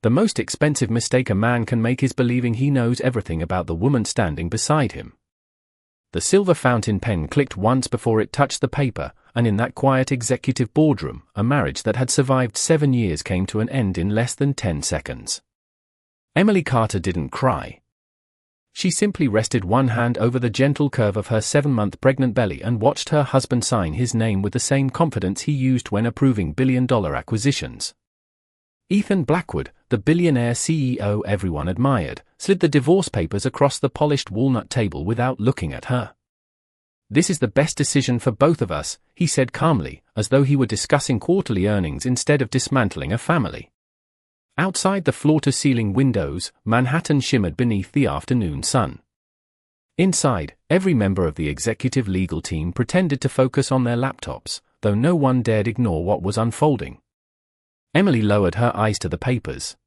The most expensive mistake a man can make is believing he knows everything about the woman standing beside him. The silver fountain pen clicked once before it touched the paper, and in that quiet executive boardroom, a marriage that had survived 7 years came to an end in less than 10 seconds. Emily Carter didn't cry. She simply rested one hand over the gentle curve of her 7-month pregnant belly and watched her husband sign his name with the same confidence he used when approving billion-dollar acquisitions. Ethan Blackwood, the billionaire CEO everyone admired, slid the divorce papers across the polished walnut table without looking at her. "This is the best decision for both of us," he said calmly, as though he were discussing quarterly earnings instead of dismantling a family. Outside the floor-to-ceiling windows, Manhattan shimmered beneath the afternoon sun. Inside, every member of the executive legal team pretended to focus on their laptops, though no one dared ignore what was unfolding. Emily lowered her eyes to the papers.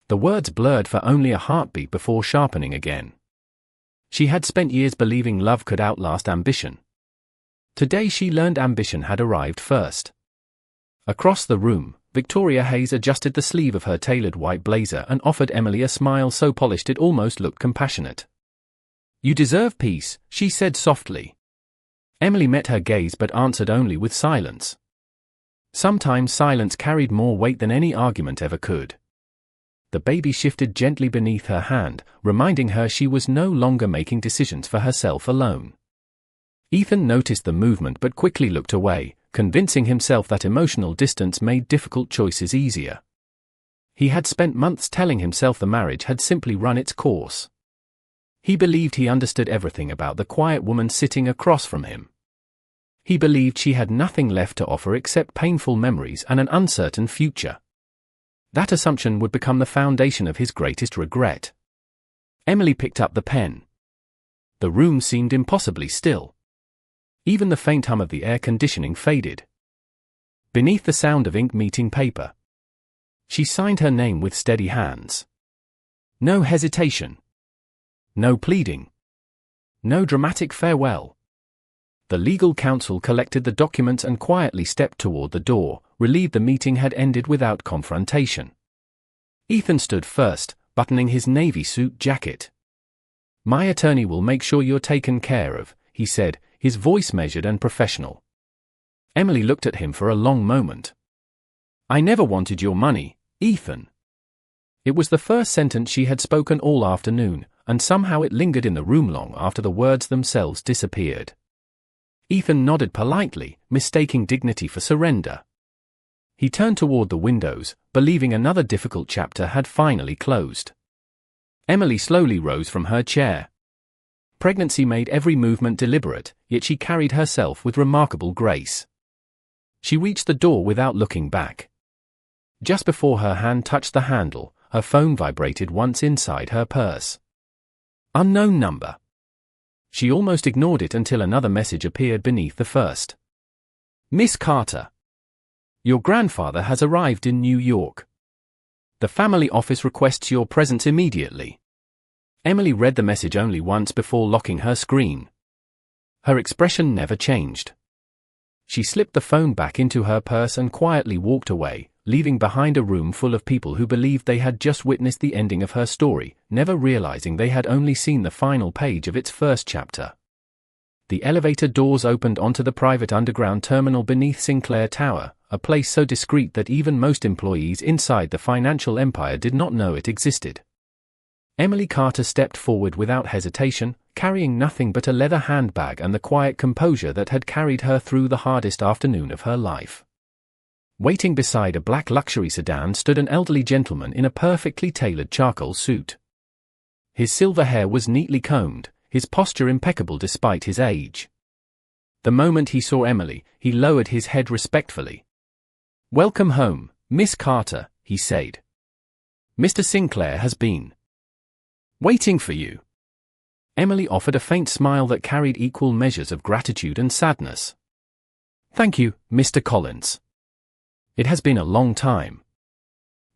The words blurred for only a heartbeat before sharpening again. She had spent years believing love could outlast ambition. Today she learned ambition had arrived first. Across the room, Victoria Hayes adjusted the sleeve of her tailored white blazer and offered Emily a smile so polished it almost looked compassionate. "You deserve peace," she said softly. Emily met her gaze but answered only with silence. Sometimes silence carried more weight than any argument ever could. The baby shifted gently beneath her hand, reminding her she was no longer making decisions for herself alone. Ethan noticed the movement but quickly looked away, convincing himself that emotional distance made difficult choices easier. He had spent months telling himself the marriage had simply run its course. He believed he understood everything about the quiet woman sitting across from him. He believed she had nothing left to offer except painful memories and an uncertain future. That assumption would become the foundation of his greatest regret. Emily picked up the pen. The room seemed impossibly still. Even the faint hum of the air conditioning faded. Beneath the sound of ink meeting paper, she signed her name with steady hands. No hesitation. No pleading. No dramatic farewell. The legal counsel collected the documents and quietly stepped toward the door, relieved the meeting had ended without confrontation. Ethan stood first, buttoning his navy suit jacket. "My attorney will make sure you're taken care of," he said, his voice measured and professional. Emily looked at him for a long moment. "I never wanted your money, Ethan." It was the first sentence she had spoken all afternoon, and somehow it lingered in the room long after the words themselves disappeared. Ethan nodded politely, mistaking dignity for surrender. He turned toward the windows, believing another difficult chapter had finally closed. Emily slowly rose from her chair. Pregnancy made every movement deliberate, yet she carried herself with remarkable grace. She reached the door without looking back. Just before her hand touched the handle, her phone vibrated once inside her purse. Unknown number. She almost ignored it until another message appeared beneath the first. "Miss Carter. Your grandfather has arrived in New York. The family office requests your presence immediately." Emily read the message only once before locking her screen. Her expression never changed. She slipped the phone back into her purse and quietly walked away, leaving behind a room full of people who believed they had just witnessed the ending of her story, never realizing they had only seen the final page of its first chapter. The elevator doors opened onto the private underground terminal beneath Sinclair Tower, a place so discreet that even most employees inside the financial empire did not know it existed. Emily Carter stepped forward without hesitation, carrying nothing but a leather handbag and the quiet composure that had carried her through the hardest afternoon of her life. Waiting beside a black luxury sedan stood an elderly gentleman in a perfectly tailored charcoal suit. His silver hair was neatly combed, his posture impeccable despite his age. The moment he saw Emily, he lowered his head respectfully. "Welcome home, Miss Carter," he said. "Mr. Sinclair has been waiting for you." Emily offered a faint smile that carried equal measures of gratitude and sadness. "Thank you, Mr. Collins. It has been a long time."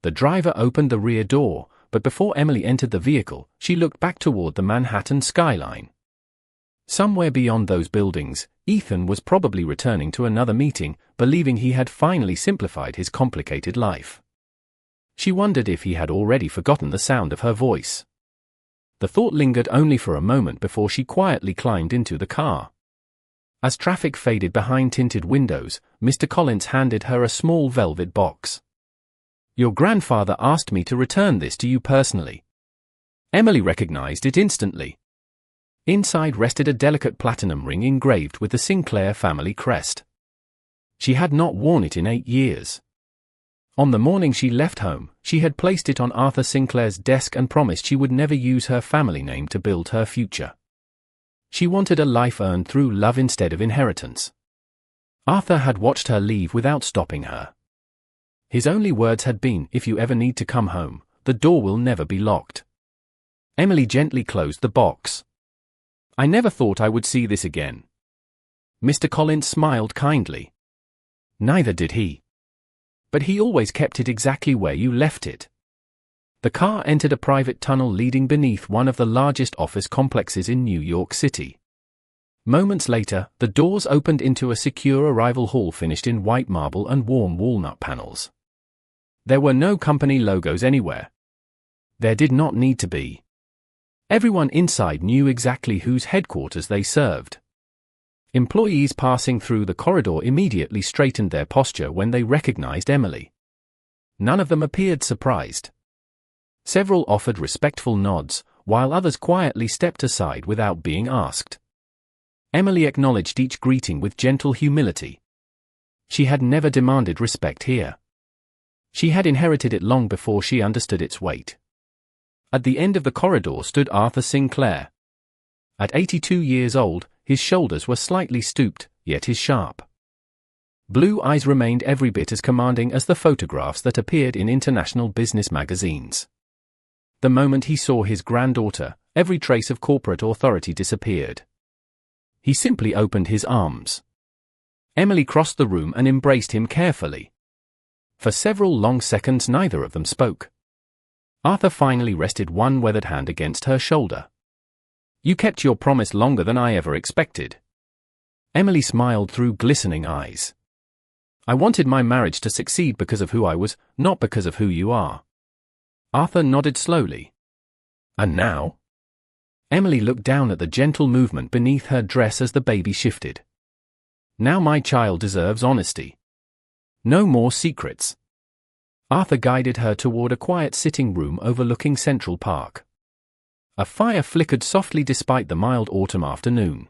The driver opened the rear door, but before Emily entered the vehicle, she looked back toward the Manhattan skyline. Somewhere beyond those buildings, Ethan was probably returning to another meeting, believing he had finally simplified his complicated life. She wondered if he had already forgotten the sound of her voice. The thought lingered only for a moment before she quietly climbed into the car. As traffic faded behind tinted windows, Mr. Collins handed her a small velvet box. "Your grandfather asked me to return this to you personally." Emily recognized it instantly. Inside rested a delicate platinum ring engraved with the Sinclair family crest. She had not worn it in 8 years. On the morning she left home, she had placed it on Arthur Sinclair's desk and promised she would never use her family name to build her future. She wanted a life earned through love instead of inheritance. Arthur had watched her leave without stopping her. His only words had been, "If you ever need to come home, the door will never be locked." Emily gently closed the box. "I never thought I would see this again." Mr. Collins smiled kindly. "Neither did he. But he always kept it exactly where you left it." The car entered a private tunnel leading beneath one of the largest office complexes in New York City. Moments later, the doors opened into a secure arrival hall finished in white marble and warm walnut panels. There were no company logos anywhere. There did not need to be. Everyone inside knew exactly whose headquarters they served. Employees passing through the corridor immediately straightened their posture when they recognized Emily. None of them appeared surprised. Several offered respectful nods, while others quietly stepped aside without being asked. Emily acknowledged each greeting with gentle humility. She had never demanded respect here. She had inherited it long before she understood its weight. At the end of the corridor stood Arthur Sinclair. At 82 years old, his shoulders were slightly stooped, yet his sharp blue eyes remained every bit as commanding as the photographs that appeared in international business magazines. The moment he saw his granddaughter, every trace of corporate authority disappeared. He simply opened his arms. Emily crossed the room and embraced him carefully. For several long seconds neither of them spoke. Arthur finally rested one weathered hand against her shoulder. "You kept your promise longer than I ever expected." Emily smiled through glistening eyes. "I wanted my marriage to succeed because of who I was, not because of who you are." Arthur nodded slowly. "And now?" Emily looked down at the gentle movement beneath her dress as the baby shifted. "Now my child deserves honesty. No more secrets." Arthur guided her toward a quiet sitting room overlooking Central Park. A fire flickered softly despite the mild autumn afternoon.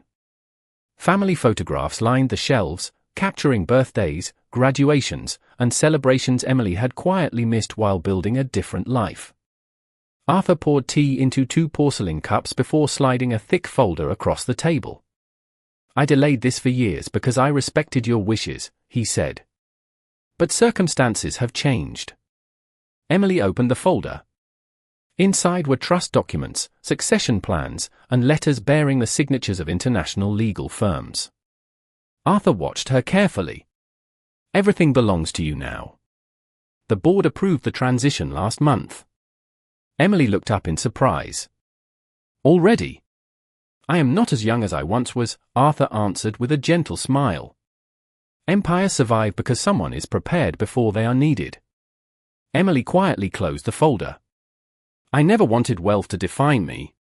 Family photographs lined the shelves, capturing birthdays, graduations, and celebrations Emily had quietly missed while building a different life. Arthur poured tea into 2 porcelain cups before sliding a thick folder across the table. "I delayed this for years because I respected your wishes," he said. "But circumstances have changed." Emily opened the folder. Inside were trust documents, succession plans, and letters bearing the signatures of international legal firms. Arthur watched her carefully. "Everything belongs to you now. The board approved the transition last month." Emily looked up in surprise. "Already?" "I am not as young as I once was," Arthur answered with a gentle smile. "Empires survive because someone is prepared before they are needed." Emily quietly closed the folder. "I never wanted wealth to define me."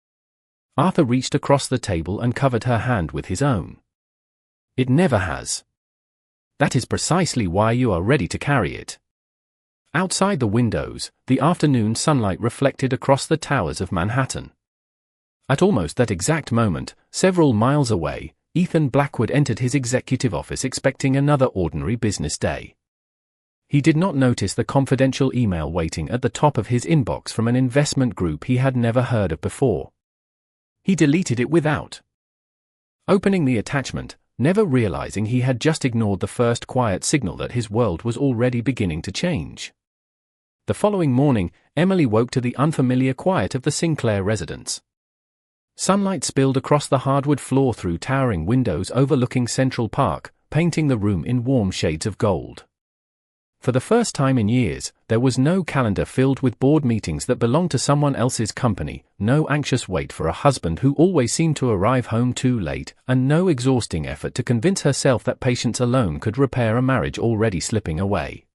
Arthur reached across the table and covered her hand with his own. "It never has. That is precisely why you are ready to carry it." Outside the windows, the afternoon sunlight reflected across the towers of Manhattan. At almost that exact moment, several miles away, Ethan Blackwood entered his executive office expecting another ordinary business day. He did not notice the confidential email waiting at the top of his inbox from an investment group he had never heard of before. He deleted it without opening the attachment, never realizing he had just ignored the first quiet signal that his world was already beginning to change. The following morning, Emily woke to the unfamiliar quiet of the Sinclair residence. Sunlight spilled across the hardwood floor through towering windows overlooking Central Park, painting the room in warm shades of gold. For the first time in years, there was no calendar filled with board meetings that belonged to someone else's company, no anxious wait for a husband who always seemed to arrive home too late, and no exhausting effort to convince herself that patience alone could repair a marriage already slipping away.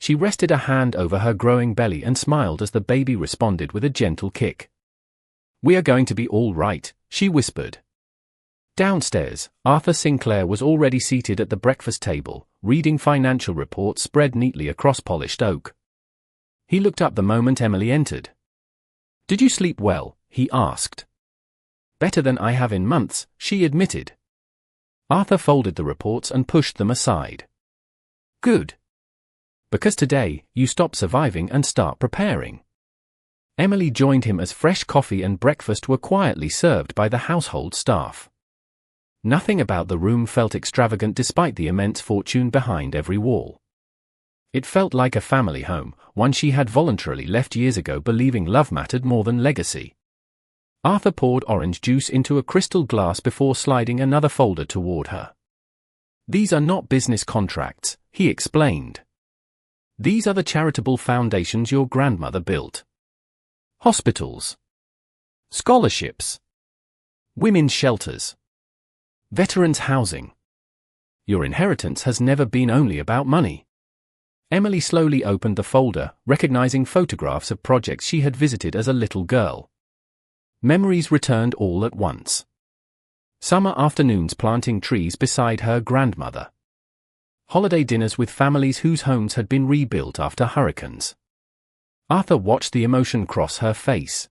She rested a hand over her growing belly and smiled as the baby responded with a gentle kick. "We are going to be all right," she whispered. Downstairs, Arthur Sinclair was already seated at the breakfast table, reading financial reports spread neatly across polished oak. He looked up the moment Emily entered. "Did you sleep well?" he asked. "Better than I have in months," she admitted. Arthur folded the reports and pushed them aside. "Good. Because today, you stop surviving and start preparing." Emily joined him as fresh coffee and breakfast were quietly served by the household staff. Nothing about the room felt extravagant despite the immense fortune behind every wall. It felt like a family home, one she had voluntarily left years ago believing love mattered more than legacy. Arthur poured orange juice into a crystal glass before sliding another folder toward her. "These are not business contracts," he explained. "These are the charitable foundations your grandmother built. Hospitals. Scholarships. Women's shelters. Veterans housing. Your inheritance has never been only about money." Emily slowly opened the folder, recognizing photographs of projects she had visited as a little girl. Memories returned all at once. Summer afternoons planting trees beside her grandmother. Holiday dinners with families whose homes had been rebuilt after hurricanes. Arthur watched the emotion cross her face.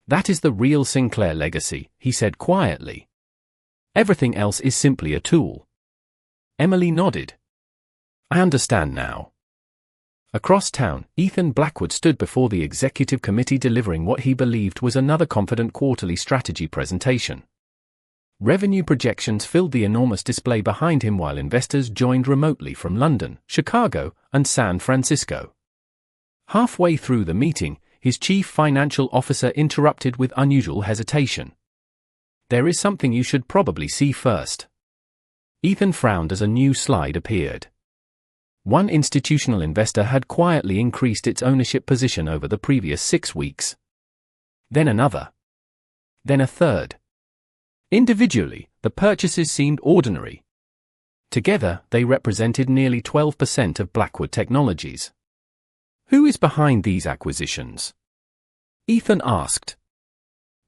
"That is the real Sinclair legacy," he said quietly. "Everything else is simply a tool." Emily nodded. "I understand now." Across town, Ethan Blackwood stood before the executive committee delivering what he believed was another confident quarterly strategy presentation. Revenue projections filled the enormous display behind him while investors joined remotely from London, Chicago, and San Francisco. Halfway through the meeting, his chief financial officer interrupted with unusual hesitation. "There is something you should probably see first." Ethan frowned as a new slide appeared. One institutional investor had quietly increased its ownership position over the previous 6 weeks. Then another. Then a third. Individually, the purchases seemed ordinary. Together, they represented nearly 12% of Blackwood Technologies. "Who is behind these acquisitions?" Ethan asked.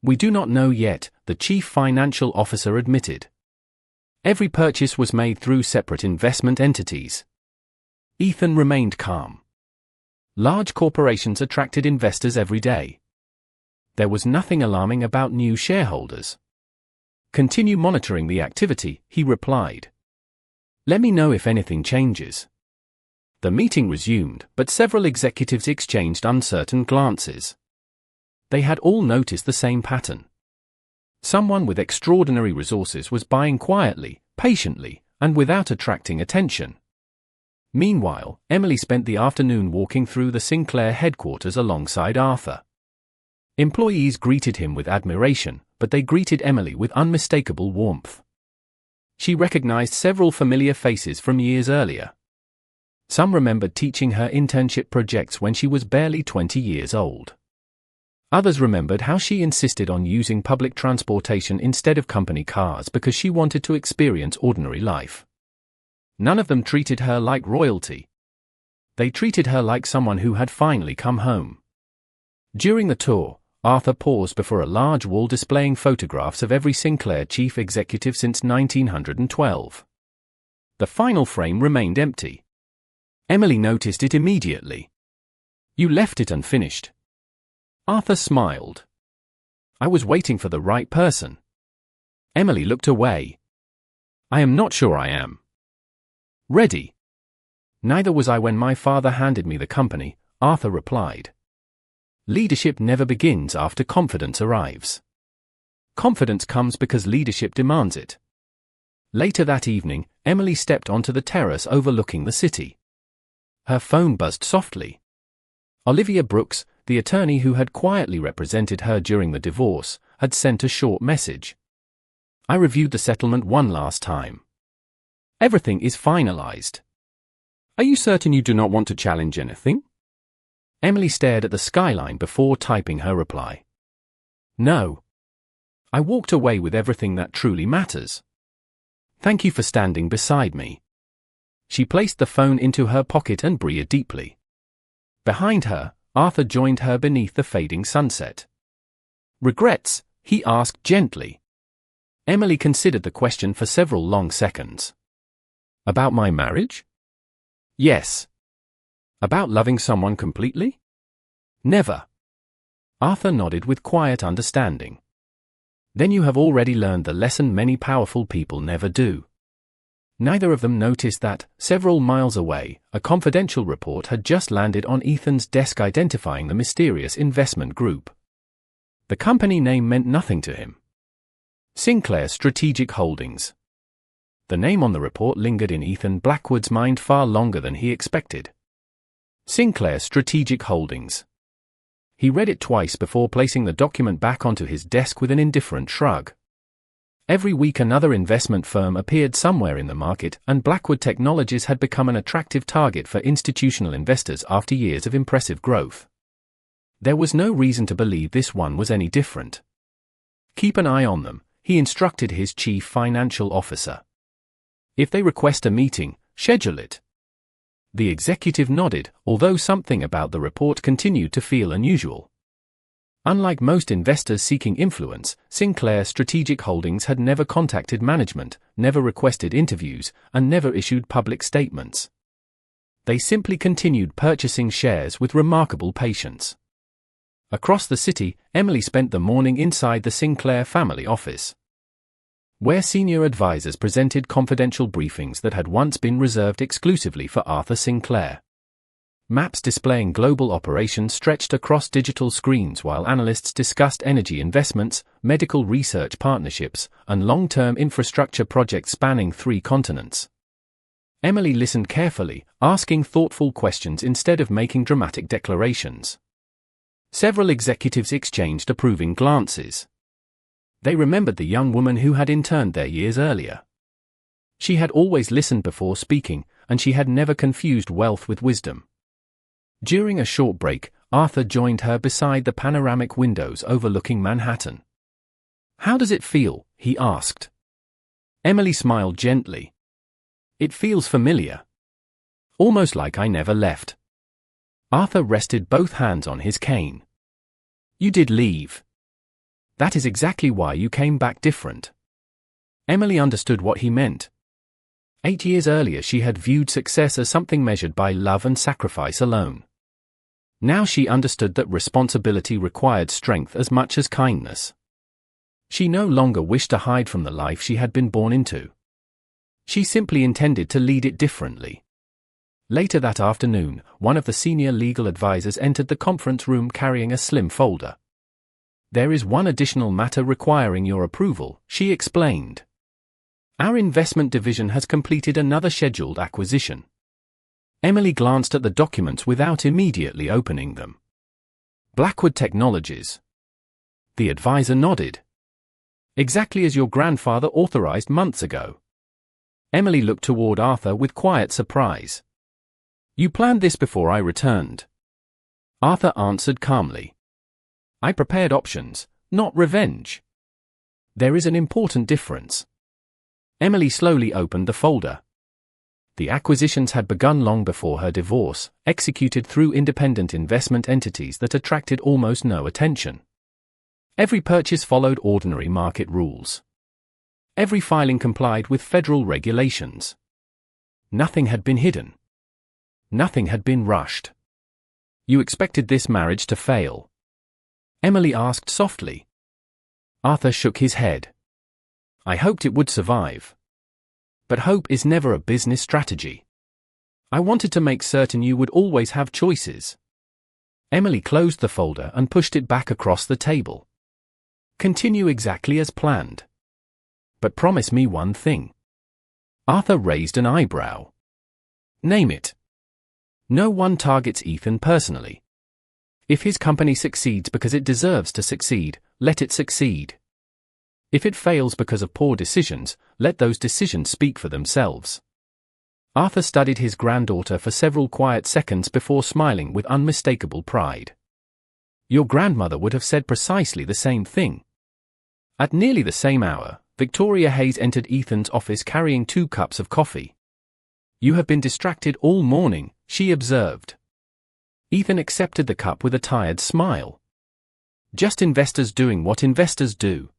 "We do not know yet," the chief financial officer admitted. "Every purchase was made through separate investment entities." Ethan remained calm. Large corporations attracted investors every day. There was nothing alarming about new shareholders. "Continue monitoring the activity," he replied. "Let me know if anything changes." The meeting resumed, but several executives exchanged uncertain glances. They had all noticed the same pattern. Someone with extraordinary resources was buying quietly, patiently, and without attracting attention. Meanwhile, Emily spent the afternoon walking through the Sinclair headquarters alongside Arthur. Employees greeted him with admiration, but they greeted Emily with unmistakable warmth. She recognized several familiar faces from years earlier. Some remembered teaching her internship projects when she was barely 20 years old. Others remembered how she insisted on using public transportation instead of company cars because she wanted to experience ordinary life. None of them treated her like royalty. They treated her like someone who had finally come home. During the tour, Arthur paused before a large wall displaying photographs of every Sinclair chief executive since 1912. The final frame remained empty. Emily noticed it immediately. "You left it unfinished." Arthur smiled. "I was waiting for the right person." Emily looked away. "I am not sure I am ready." "Neither was I when my father handed me the company," Arthur replied. "Leadership never begins after confidence arrives. Confidence comes because leadership demands it." Later that evening, Emily stepped onto the terrace overlooking the city. Her phone buzzed softly. Olivia Brooks, the attorney who had quietly represented her during the divorce, had sent a short message. "I reviewed the settlement one last time. Everything is finalized. Are you certain you do not want to challenge anything?" Emily stared at the skyline before typing her reply. "No. I walked away with everything that truly matters. Thank you for standing beside me." She placed the phone into her pocket and breathed deeply. Behind her, Arthur joined her beneath the fading sunset. "Regrets?" he asked gently. Emily considered the question for several long seconds. "About my marriage?" "Yes." "About loving someone completely?" "Never." Arthur nodded with quiet understanding. "Then you have already learned the lesson many powerful people never do." Neither of them noticed that, several miles away, a confidential report had just landed on Ethan's desk identifying the mysterious investment group. The company name meant nothing to him. Sinclair Strategic Holdings. The name on the report lingered in Ethan Blackwood's mind far longer than he expected. Sinclair Strategic Holdings. He read it twice before placing the document back onto his desk with an indifferent shrug. Every week another investment firm appeared somewhere in the market, and Blackwood Technologies had become an attractive target for institutional investors after years of impressive growth. There was no reason to believe this one was any different. "Keep an eye on them," he instructed his chief financial officer. "If they request a meeting, schedule it." The executive nodded, although something about the report continued to feel unusual. Unlike most investors seeking influence, Sinclair Strategic Holdings had never contacted management, never requested interviews, and never issued public statements. They simply continued purchasing shares with remarkable patience. Across the city, Emily spent the morning inside the Sinclair family office, where senior advisors presented confidential briefings that had once been reserved exclusively for Arthur Sinclair. Maps displaying global operations stretched across digital screens while analysts discussed energy investments, medical research partnerships, and long-term infrastructure projects spanning 3 continents. Emily listened carefully, asking thoughtful questions instead of making dramatic declarations. Several executives exchanged approving glances. They remembered the young woman who had interned there years earlier. She had always listened before speaking, and she had never confused wealth with wisdom. During a short break, Arthur joined her beside the panoramic windows overlooking Manhattan. "How does it feel?" he asked. Emily smiled gently. "It feels familiar. Almost like I never left." Arthur rested both hands on his cane. "You did leave. That is exactly why you came back different." Emily understood what he meant. 8 years earlier she had viewed success as something measured by love and sacrifice alone. Now she understood that responsibility required strength as much as kindness. She no longer wished to hide from the life she had been born into. She simply intended to lead it differently. Later that afternoon, one of the senior legal advisors entered the conference room carrying a slim folder. "There is one additional matter requiring your approval," she explained. "Our investment division has completed another scheduled acquisition." Emily glanced at the documents without immediately opening them. "Blackwood Technologies." The advisor nodded. "Exactly as your grandfather authorized months ago." Emily looked toward Arthur with quiet surprise. "You planned this before I returned." Arthur answered calmly. "I prepared options, not revenge." "There is an important difference." Emily slowly opened the folder. The acquisitions had begun long before her divorce, executed through independent investment entities that attracted almost no attention. Every purchase followed ordinary market rules. Every filing complied with federal regulations. Nothing had been hidden. Nothing had been rushed. "You expected this marriage to fail?" Emily asked softly. Arthur shook his head. "I hoped it would survive. But hope is never a business strategy. I wanted to make certain you would always have choices." Emily closed the folder and pushed it back across the table. "Continue exactly as planned. But promise me one thing." Arthur raised an eyebrow. "Name it." "No one targets Ethan personally. If his company succeeds because it deserves to succeed, let it succeed. If it fails because of poor decisions, let those decisions speak for themselves." Arthur studied his granddaughter for several quiet seconds before smiling with unmistakable pride. "Your grandmother would have said precisely the same thing." At nearly the same hour, Victoria Hayes entered Ethan's office carrying 2 cups of coffee. You have been distracted all morning, she observed. Ethan accepted the cup with a tired smile. Just investors doing what investors do.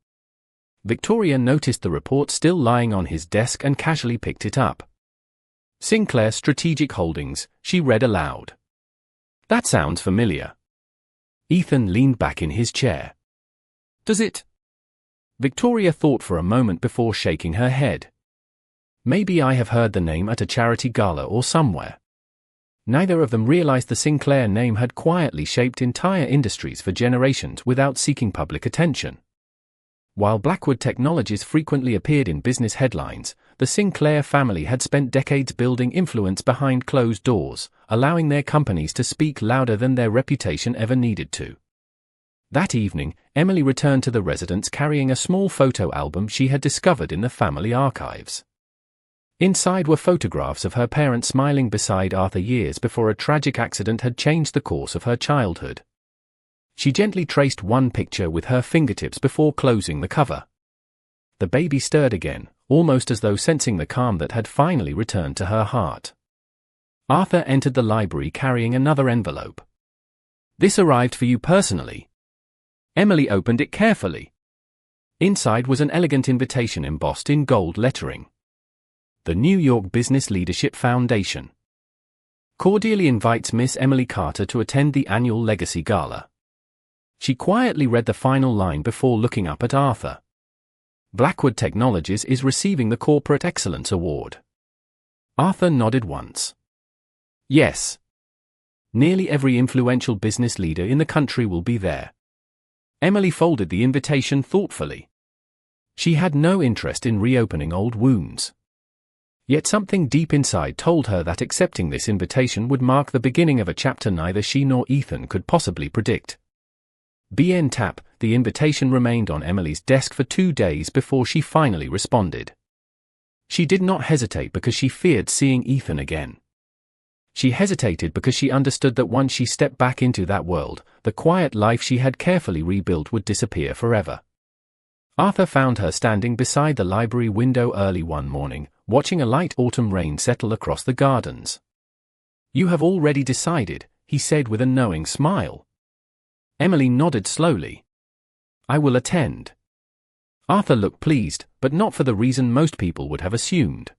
Victoria noticed the report still lying on his desk and casually picked it up. Sinclair Strategic Holdings, she read aloud. That sounds familiar. Ethan leaned back in his chair. Does it? Victoria thought for a moment before shaking her head. Maybe I have heard the name at a charity gala or somewhere. Neither of them realized the Sinclair name had quietly shaped entire industries for generations without seeking public attention. While Blackwood Technologies frequently appeared in business headlines, the Sinclair family had spent decades building influence behind closed doors, allowing their companies to speak louder than their reputation ever needed to. That evening, Emily returned to the residence carrying a small photo album she had discovered in the family archives. Inside were photographs of her parents smiling beside Arthur years before a tragic accident had changed the course of her childhood. She gently traced one picture with her fingertips before closing the cover. The baby stirred again, almost as though sensing the calm that had finally returned to her heart. Arthur entered the library carrying another envelope. This arrived for you personally. Emily opened it carefully. Inside was an elegant invitation embossed in gold lettering. The New York Business Leadership Foundation cordially invites Miss Emily Carter to attend the annual Legacy Gala. She quietly read the final line before looking up at Arthur. Blackwood Technologies is receiving the Corporate Excellence Award. Arthur nodded once. Yes. Nearly every influential business leader in the country will be there. Emily folded the invitation thoughtfully. She had no interest in reopening old wounds. Yet something deep inside told her that accepting this invitation would mark the beginning of a chapter neither she nor Ethan could possibly predict. BN tap, the invitation remained on Emily's desk for 2 days before she finally responded. She did not hesitate because she feared seeing Ethan again. She hesitated because she understood that once she stepped back into that world, the quiet life she had carefully rebuilt would disappear forever. Arthur found her standing beside the library window early one morning, watching a light autumn rain settle across the gardens. You have already decided, he said with a knowing smile. Emily nodded slowly. I will attend. Arthur looked pleased, but not for the reason most people would have assumed.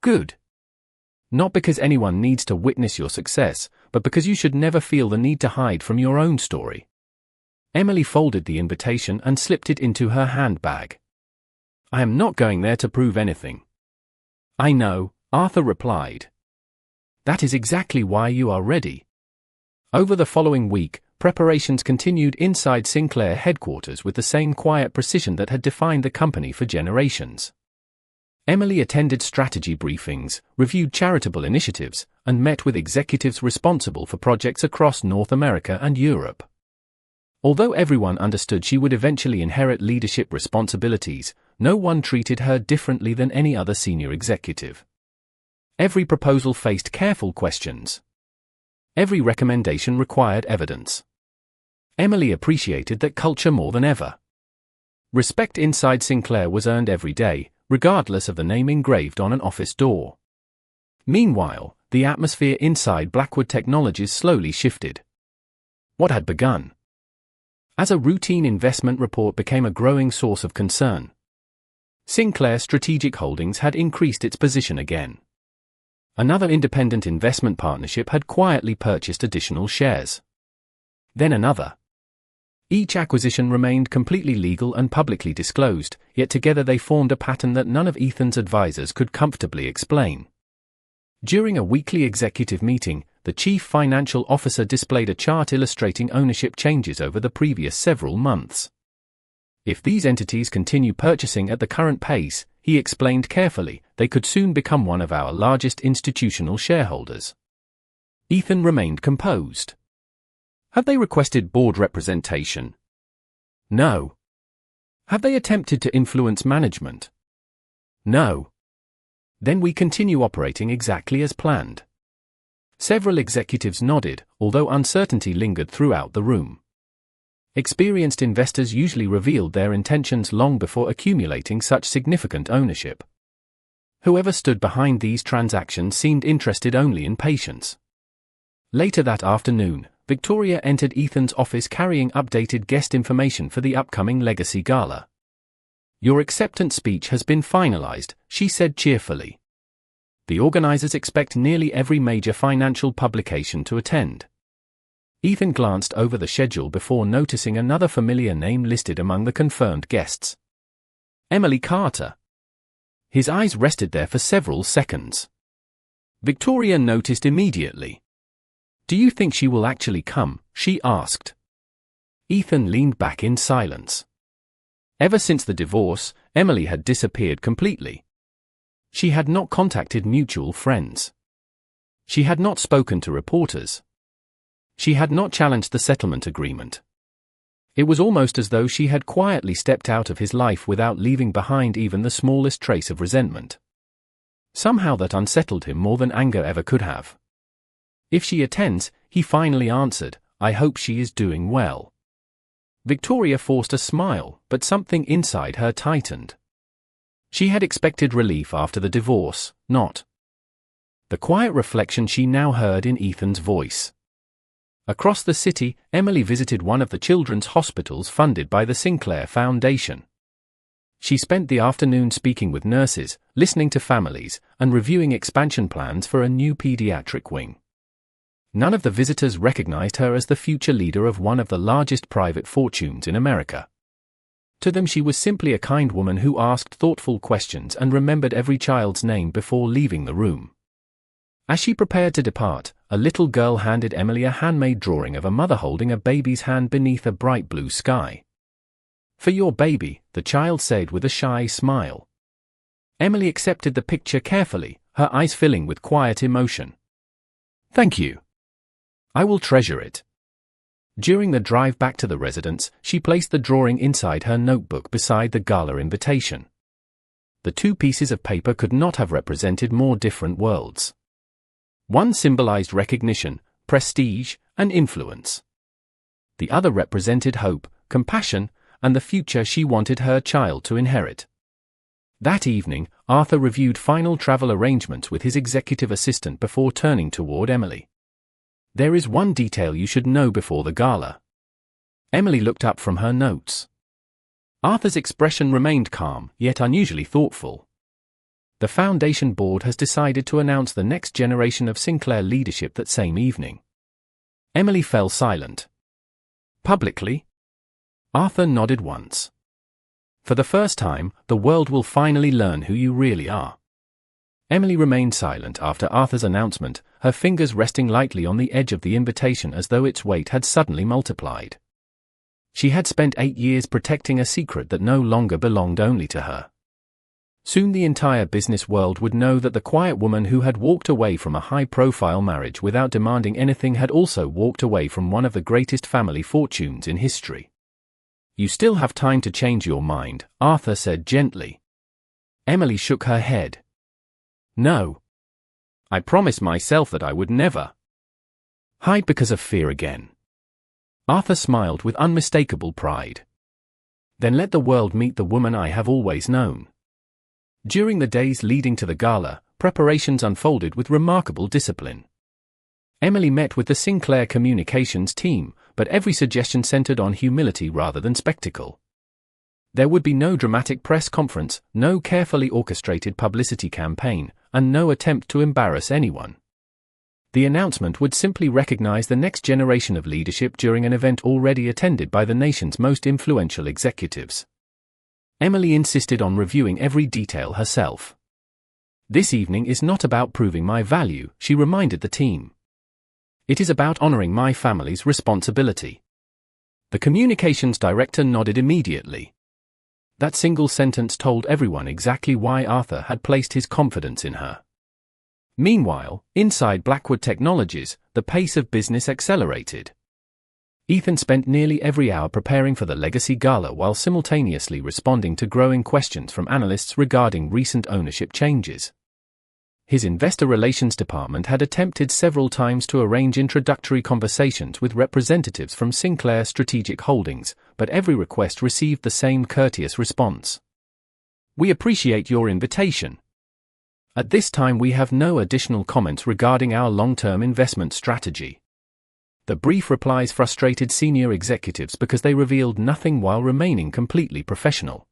Good. Not because anyone needs to witness your success, but because you should never feel the need to hide from your own story. Emily folded the invitation and slipped it into her handbag. I am not going there to prove anything. I know, Arthur replied. That is exactly why you are ready. Over the following week, preparations continued inside Sinclair headquarters with the same quiet precision that had defined the company for generations. Emily attended strategy briefings, reviewed charitable initiatives, and met with executives responsible for projects across North America and Europe. Although everyone understood she would eventually inherit leadership responsibilities, no one treated her differently than any other senior executive. Every proposal faced careful questions. Every recommendation required evidence. Emily appreciated that culture more than ever. Respect inside Sinclair was earned every day, regardless of the name engraved on an office door. Meanwhile, the atmosphere inside Blackwood Technologies slowly shifted. What had begun as a routine investment report became a growing source of concern. Sinclair Strategic Holdings had increased its position again. Another independent investment partnership had quietly purchased additional shares. Then another. Each acquisition remained completely legal and publicly disclosed, yet together they formed a pattern that none of Ethan's advisors could comfortably explain. During a weekly executive meeting, the chief financial officer displayed a chart illustrating ownership changes over the previous several months. If these entities continue purchasing at the current pace, he explained carefully, they could soon become one of our largest institutional shareholders. Ethan remained composed. Have they requested board representation? No. Have they attempted to influence management? No. Then we continue operating exactly as planned. Several executives nodded, although uncertainty lingered throughout the room. Experienced investors usually revealed their intentions long before accumulating such significant ownership. Whoever stood behind these transactions seemed interested only in patience. Later that afternoon, Victoria entered Ethan's office carrying updated guest information for the upcoming Legacy Gala. "Your acceptance speech has been finalized," she said cheerfully. "The organizers expect nearly every major financial publication to attend." Ethan glanced over the schedule before noticing another familiar name listed among the confirmed guests. Emily Carter. His eyes rested there for several seconds. Victoria noticed immediately. "Do you think she will actually come?" she asked. Ethan leaned back in silence. Ever since the divorce, Emily had disappeared completely. She had not contacted mutual friends. She had not spoken to reporters. She had not challenged the settlement agreement. It was almost as though she had quietly stepped out of his life without leaving behind even the smallest trace of resentment. Somehow that unsettled him more than anger ever could have. "If she attends," he finally answered, "I hope she is doing well." Victoria forced a smile, but something inside her tightened. She had expected relief after the divorce, not the quiet reflection she now heard in Ethan's voice. Across the city, Emily visited one of the children's hospitals funded by the Sinclair Foundation. She spent the afternoon speaking with nurses, listening to families, and reviewing expansion plans for a new pediatric wing. None of the visitors recognized her as the future leader of one of the largest private fortunes in America. To them she was simply a kind woman who asked thoughtful questions and remembered every child's name before leaving the room. As she prepared to depart, a little girl handed Emily a handmade drawing of a mother holding a baby's hand beneath a bright blue sky. "For your baby," the child said with a shy smile. Emily accepted the picture carefully, her eyes filling with quiet emotion. "Thank you. I will treasure it." During the drive back to the residence, she placed the drawing inside her notebook beside the gala invitation. The two pieces of paper could not have represented more different worlds. One symbolized recognition, prestige, and influence. The other represented hope, compassion, and the future she wanted her child to inherit. That evening, Arthur reviewed final travel arrangements with his executive assistant before turning toward Emily. "There is one detail you should know before the gala." Emily looked up from her notes. Arthur's expression remained calm, yet unusually thoughtful. "The Foundation Board has decided to announce the next generation of Sinclair leadership that same evening." Emily fell silent. "Publicly?" Arthur nodded once. "For the first time, the world will finally learn who you really are." Emily remained silent after Arthur's announcement, her fingers resting lightly on the edge of the invitation as though its weight had suddenly multiplied. She had spent 8 years protecting a secret that no longer belonged only to her. Soon the entire business world would know that the quiet woman who had walked away from a high-profile marriage without demanding anything had also walked away from one of the greatest family fortunes in history. "You still have time to change your mind," Arthur said gently. Emily shook her head. "No. I promised myself that I would never hide because of fear again." Arthur smiled with unmistakable pride. "Then let the world meet the woman I have always known." During the days leading to the gala, preparations unfolded with remarkable discipline. Emily met with the Sinclair communications team, but every suggestion centered on humility rather than spectacle. There would be no dramatic press conference, no carefully orchestrated publicity campaign, and no attempt to embarrass anyone. The announcement would simply recognize the next generation of leadership during an event already attended by the nation's most influential executives. Emily insisted on reviewing every detail herself. "This evening is not about proving my value," she reminded the team. "It is about honoring my family's responsibility." The communications director nodded immediately. That single sentence told everyone exactly why Arthur had placed his confidence in her. Meanwhile, inside Blackwood Technologies, the pace of business accelerated. Ethan spent nearly every hour preparing for the Legacy Gala while simultaneously responding to growing questions from analysts regarding recent ownership changes. His investor relations department had attempted several times to arrange introductory conversations with representatives from Sinclair Strategic Holdings, but every request received the same courteous response. "We appreciate your invitation. At this time we have no additional comments regarding our long-term investment strategy. The brief replies frustrated senior executives because they revealed nothing while remaining completely professional.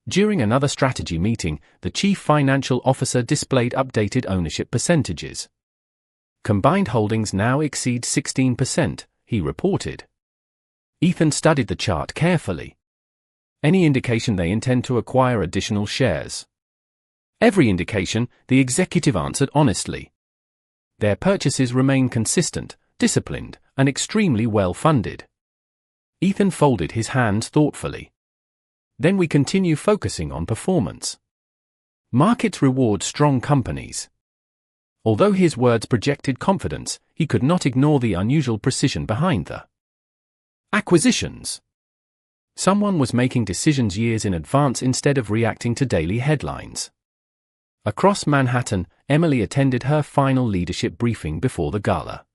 During another strategy meeting, the chief financial officer displayed updated ownership percentages. Combined holdings now exceed 16%, he reported. Ethan studied the chart carefully. Any indication they intend to acquire additional shares? Every indication, the executive answered honestly. Their purchases remain consistent, disciplined, and extremely well-funded. Ethan folded his hands thoughtfully. Then we continue focusing on performance. Markets reward strong companies. Although his words projected confidence, he could not ignore the unusual precision behind the acquisitions. Someone was making decisions years in advance instead of reacting to daily headlines. Across Manhattan, Emily attended her final leadership briefing before the gala.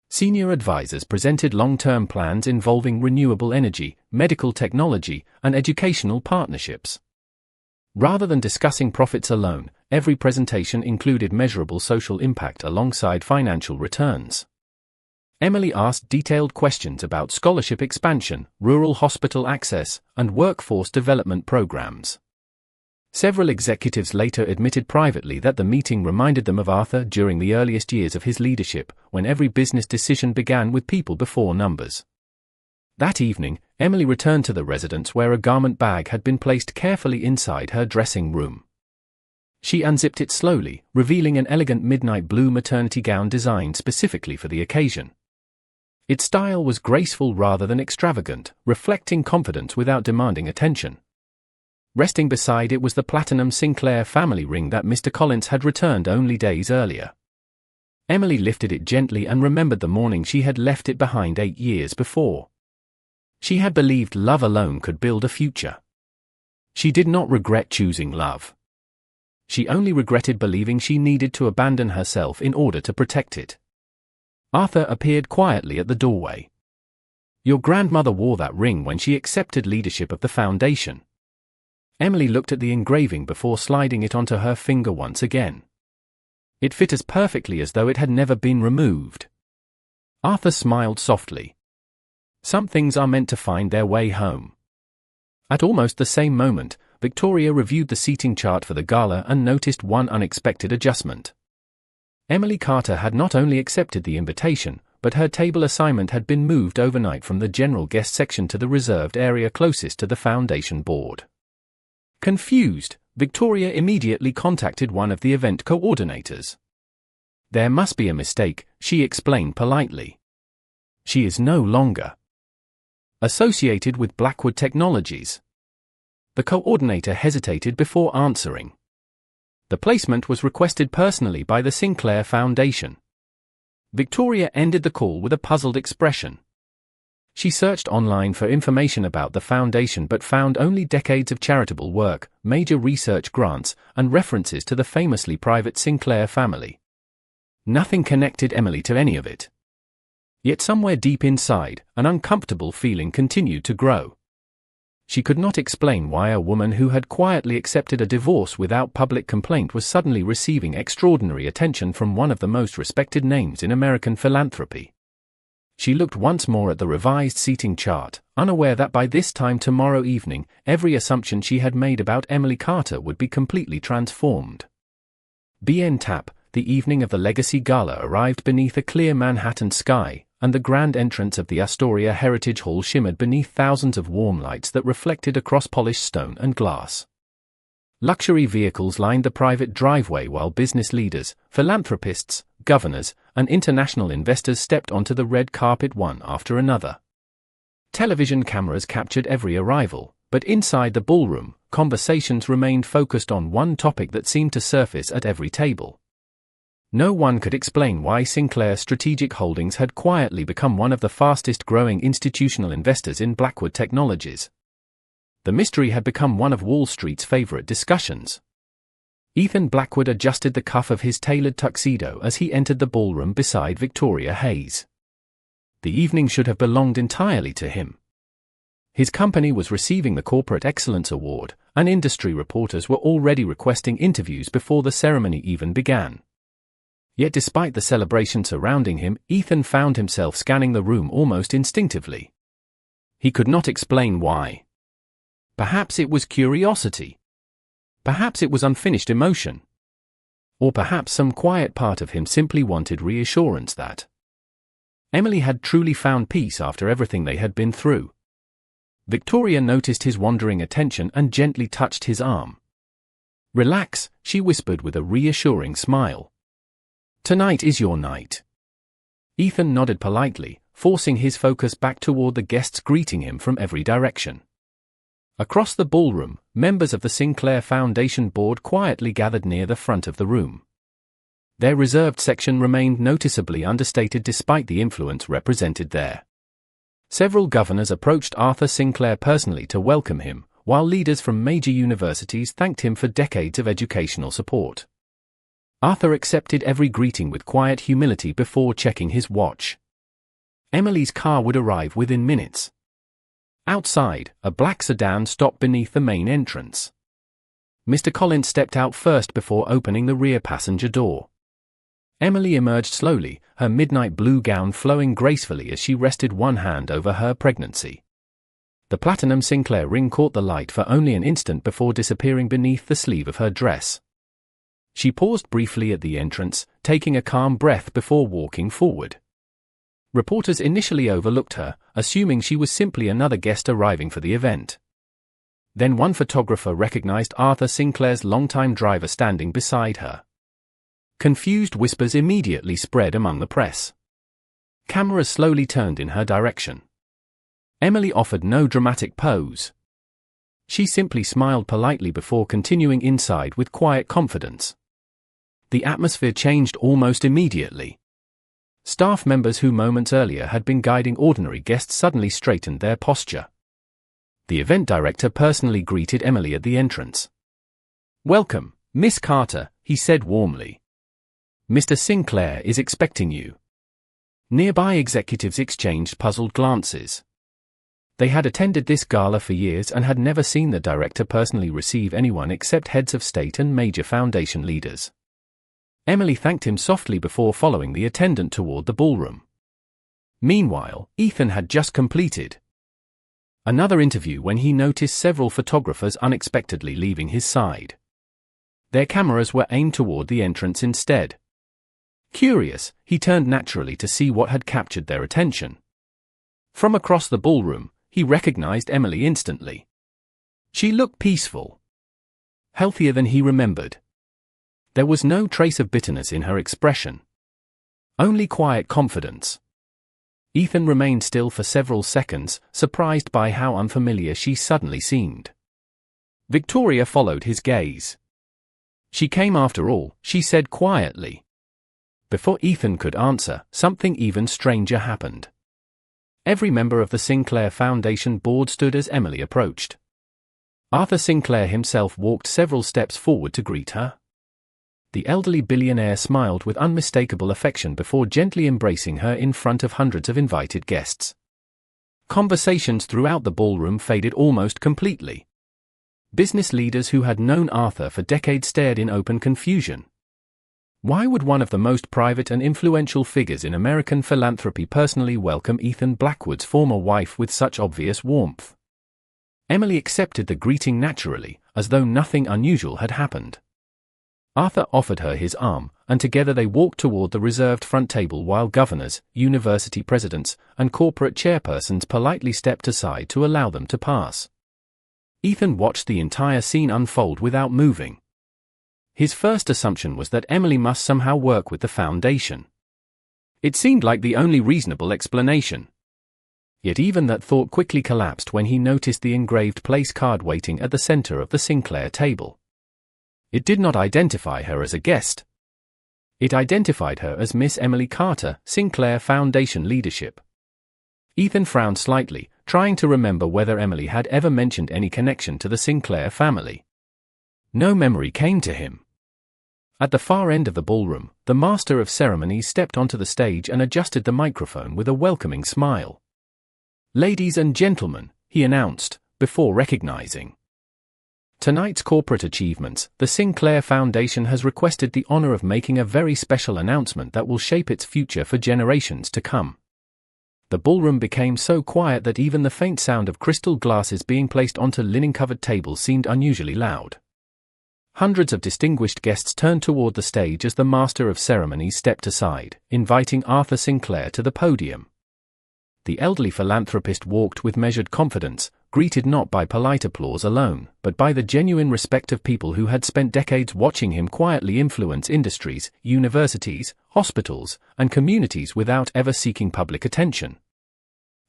Senior advisors presented long-term plans involving renewable energy, medical technology, and educational partnerships. Rather than discussing profits alone, every presentation included measurable social impact alongside financial returns. Emily asked detailed questions about scholarship expansion, rural hospital access, and workforce development programs. Several executives later admitted privately that the meeting reminded them of Arthur during the earliest years of his leadership, when every business decision began with people before numbers. That evening, Emily returned to the residence where a garment bag had been placed carefully inside her dressing room. She unzipped it slowly, revealing an elegant midnight blue maternity gown designed specifically for the occasion. Its style was graceful rather than extravagant, reflecting confidence without demanding attention. Resting beside it was the platinum Sinclair family ring that Mr. Collins had returned only days earlier. Emily lifted it gently and remembered the morning she had left it behind 8 years before. She had believed love alone could build a future. She did not regret choosing love. She only regretted believing she needed to abandon herself in order to protect it. Arthur appeared quietly at the doorway. "Your grandmother wore that ring when she accepted leadership of the foundation." Emily looked at the engraving before sliding it onto her finger once again. It fit as perfectly as though it had never been removed. Arthur smiled softly. Some things are meant to find their way home. At almost the same moment, Victoria reviewed the seating chart for the gala and noticed one unexpected adjustment. Emily Carter had not only accepted the invitation, but her table assignment had been moved overnight from the general guest section to the reserved area closest to the foundation board. Confused, Victoria immediately contacted one of the event coordinators. "There must be a mistake," she explained politely. "She is no longer associated with Blackwood Technologies." The coordinator hesitated before answering. The placement was requested personally by the Sinclair Foundation. Victoria ended the call with a puzzled expression. She searched online for information about the foundation but found only decades of charitable work, major research grants, and references to the famously private Sinclair family. Nothing connected Emily to any of it. Yet somewhere deep inside, an uncomfortable feeling continued to grow. She could not explain why a woman who had quietly accepted a divorce without public complaint was suddenly receiving extraordinary attention from one of the most respected names in American philanthropy. She looked once more at the revised seating chart, unaware that by this time tomorrow evening, every assumption she had made about Emily Carter would be completely transformed. BN Tap, the evening of the Legacy Gala arrived beneath a clear Manhattan sky, and the grand entrance of the Astoria Heritage Hall shimmered beneath thousands of warm lights that reflected across polished stone and glass. Luxury vehicles lined the private driveway while business leaders, philanthropists, governors, and international investors stepped onto the red carpet one after another. Television cameras captured every arrival, but inside the ballroom, conversations remained focused on one topic that seemed to surface at every table. No one could explain why Sinclair Strategic Holdings had quietly become one of the fastest-growing institutional investors in Blackwood Technologies. The mystery had become one of Wall Street's favorite discussions. Ethan Blackwood adjusted the cuff of his tailored tuxedo as he entered the ballroom beside Victoria Hayes. The evening should have belonged entirely to him. His company was receiving the Corporate Excellence Award, and industry reporters were already requesting interviews before the ceremony even began. Yet despite the celebration surrounding him, Ethan found himself scanning the room almost instinctively. He could not explain why. Perhaps it was curiosity. Perhaps it was unfinished emotion. Or perhaps some quiet part of him simply wanted reassurance that Emily had truly found peace after everything they had been through. Victoria noticed his wandering attention and gently touched his arm. "Relax," she whispered with a reassuring smile. "Tonight is your night." Ethan nodded politely, forcing his focus back toward the guests greeting him from every direction. Across the ballroom, members of the Sinclair Foundation board quietly gathered near the front of the room. Their reserved section remained noticeably understated despite the influence represented there. Several governors approached Arthur Sinclair personally to welcome him, while leaders from major universities thanked him for decades of educational support. Arthur accepted every greeting with quiet humility before checking his watch. Emily's car would arrive within minutes. Outside, a black sedan stopped beneath the main entrance. Mr. Collins stepped out first before opening the rear passenger door. Emily emerged slowly, her midnight blue gown flowing gracefully as she rested one hand over her pregnancy. The platinum Sinclair ring caught the light for only an instant before disappearing beneath the sleeve of her dress. She paused briefly at the entrance, taking a calm breath before walking forward. Reporters initially overlooked her, assuming she was simply another guest arriving for the event. Then one photographer recognized Arthur Sinclair's longtime driver standing beside her. Confused whispers immediately spread among the press. Cameras slowly turned in her direction. Emily offered no dramatic pose. She simply smiled politely before continuing inside with quiet confidence. The atmosphere changed almost immediately. Staff members who moments earlier had been guiding ordinary guests suddenly straightened their posture. The event director personally greeted Emily at the entrance. "Welcome, Miss Carter," he said warmly. "Mr. Sinclair is expecting you." Nearby executives exchanged puzzled glances. They had attended this gala for years and had never seen the director personally receive anyone except heads of state and major foundation leaders. Emily thanked him softly before following the attendant toward the ballroom. Meanwhile, Ethan had just completed another interview when he noticed several photographers unexpectedly leaving his side. Their cameras were aimed toward the entrance instead. Curious, he turned naturally to see what had captured their attention. From across the ballroom, he recognized Emily instantly. She looked peaceful. Healthier than he remembered. There was no trace of bitterness in her expression. Only quiet confidence. Ethan remained still for several seconds, surprised by how unfamiliar she suddenly seemed. Victoria followed his gaze. "She came after all," she said quietly. Before Ethan could answer, something even stranger happened. Every member of the Sinclair Foundation board stood as Emily approached. Arthur Sinclair himself walked several steps forward to greet her. The elderly billionaire smiled with unmistakable affection before gently embracing her in front of hundreds of invited guests. Conversations throughout the ballroom faded almost completely. Business leaders who had known Arthur for decades stared in open confusion. Why would one of the most private and influential figures in American philanthropy personally welcome Ethan Blackwood's former wife with such obvious warmth? Emily accepted the greeting naturally, as though nothing unusual had happened. Arthur offered her his arm, and together they walked toward the reserved front table while governors, university presidents, and corporate chairpersons politely stepped aside to allow them to pass. Ethan watched the entire scene unfold without moving. His first assumption was that Emily must somehow work with the foundation. It seemed like the only reasonable explanation. Yet even that thought quickly collapsed when he noticed the engraved place card waiting at the center of the Sinclair table. It did not identify her as a guest. It identified her as Miss Emily Carter, Sinclair Foundation Leadership. Ethan frowned slightly, trying to remember whether Emily had ever mentioned any connection to the Sinclair family. No memory came to him. At the far end of the ballroom, the master of ceremonies stepped onto the stage and adjusted the microphone with a welcoming smile. "Ladies and gentlemen," he he announced, before recognizing tonight's corporate achievements. The Sinclair Foundation has requested the honor of making a very special announcement that will shape its future for generations to come. The ballroom became so quiet that even the faint sound of crystal glasses being placed onto linen-covered tables seemed unusually loud. Hundreds of distinguished guests turned toward the stage as the master of ceremonies stepped aside, inviting Arthur Sinclair to the podium. The elderly philanthropist walked with measured confidence, greeted not by polite applause alone, but by the genuine respect of people who had spent decades watching him quietly influence industries, universities, hospitals, and communities without ever seeking public attention.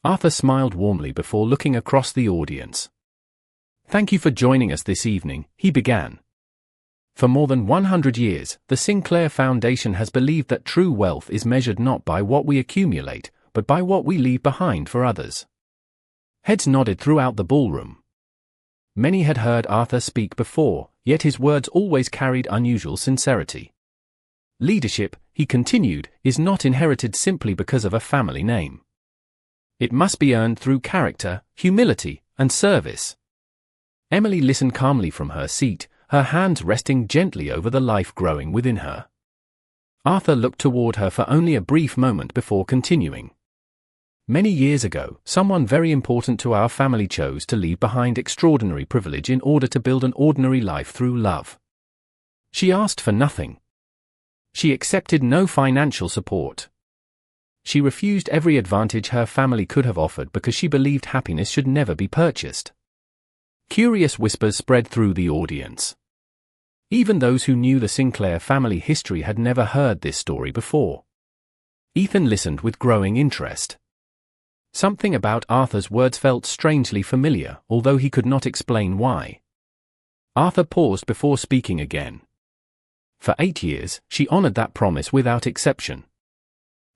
Arthur smiled warmly before looking across the audience. "Thank you for joining us this evening," he began. For more than 100 years, the Sinclair Foundation has believed that true wealth is measured not by what we accumulate, but by what we leave behind for others. Heads nodded throughout the ballroom. Many had heard Arthur speak before, yet his words always carried unusual sincerity. Leadership, he continued, is not inherited simply because of a family name. It must be earned through character, humility, and service. Emily listened calmly from her seat, her hands resting gently over the life growing within her. Arthur looked toward her for only a brief moment before continuing. "Many years ago, someone very important to our family chose to leave behind extraordinary privilege in order to build an ordinary life through love. She asked for nothing. She accepted no financial support. She refused every advantage her family could have offered because she believed happiness should never be purchased." Curious whispers spread through the audience. Even those who knew the Sinclair family history had never heard this story before. Ethan listened with growing interest. Something about Arthur's words felt strangely familiar, although he could not explain why. Arthur paused before speaking again. For 8 years, she honored that promise without exception.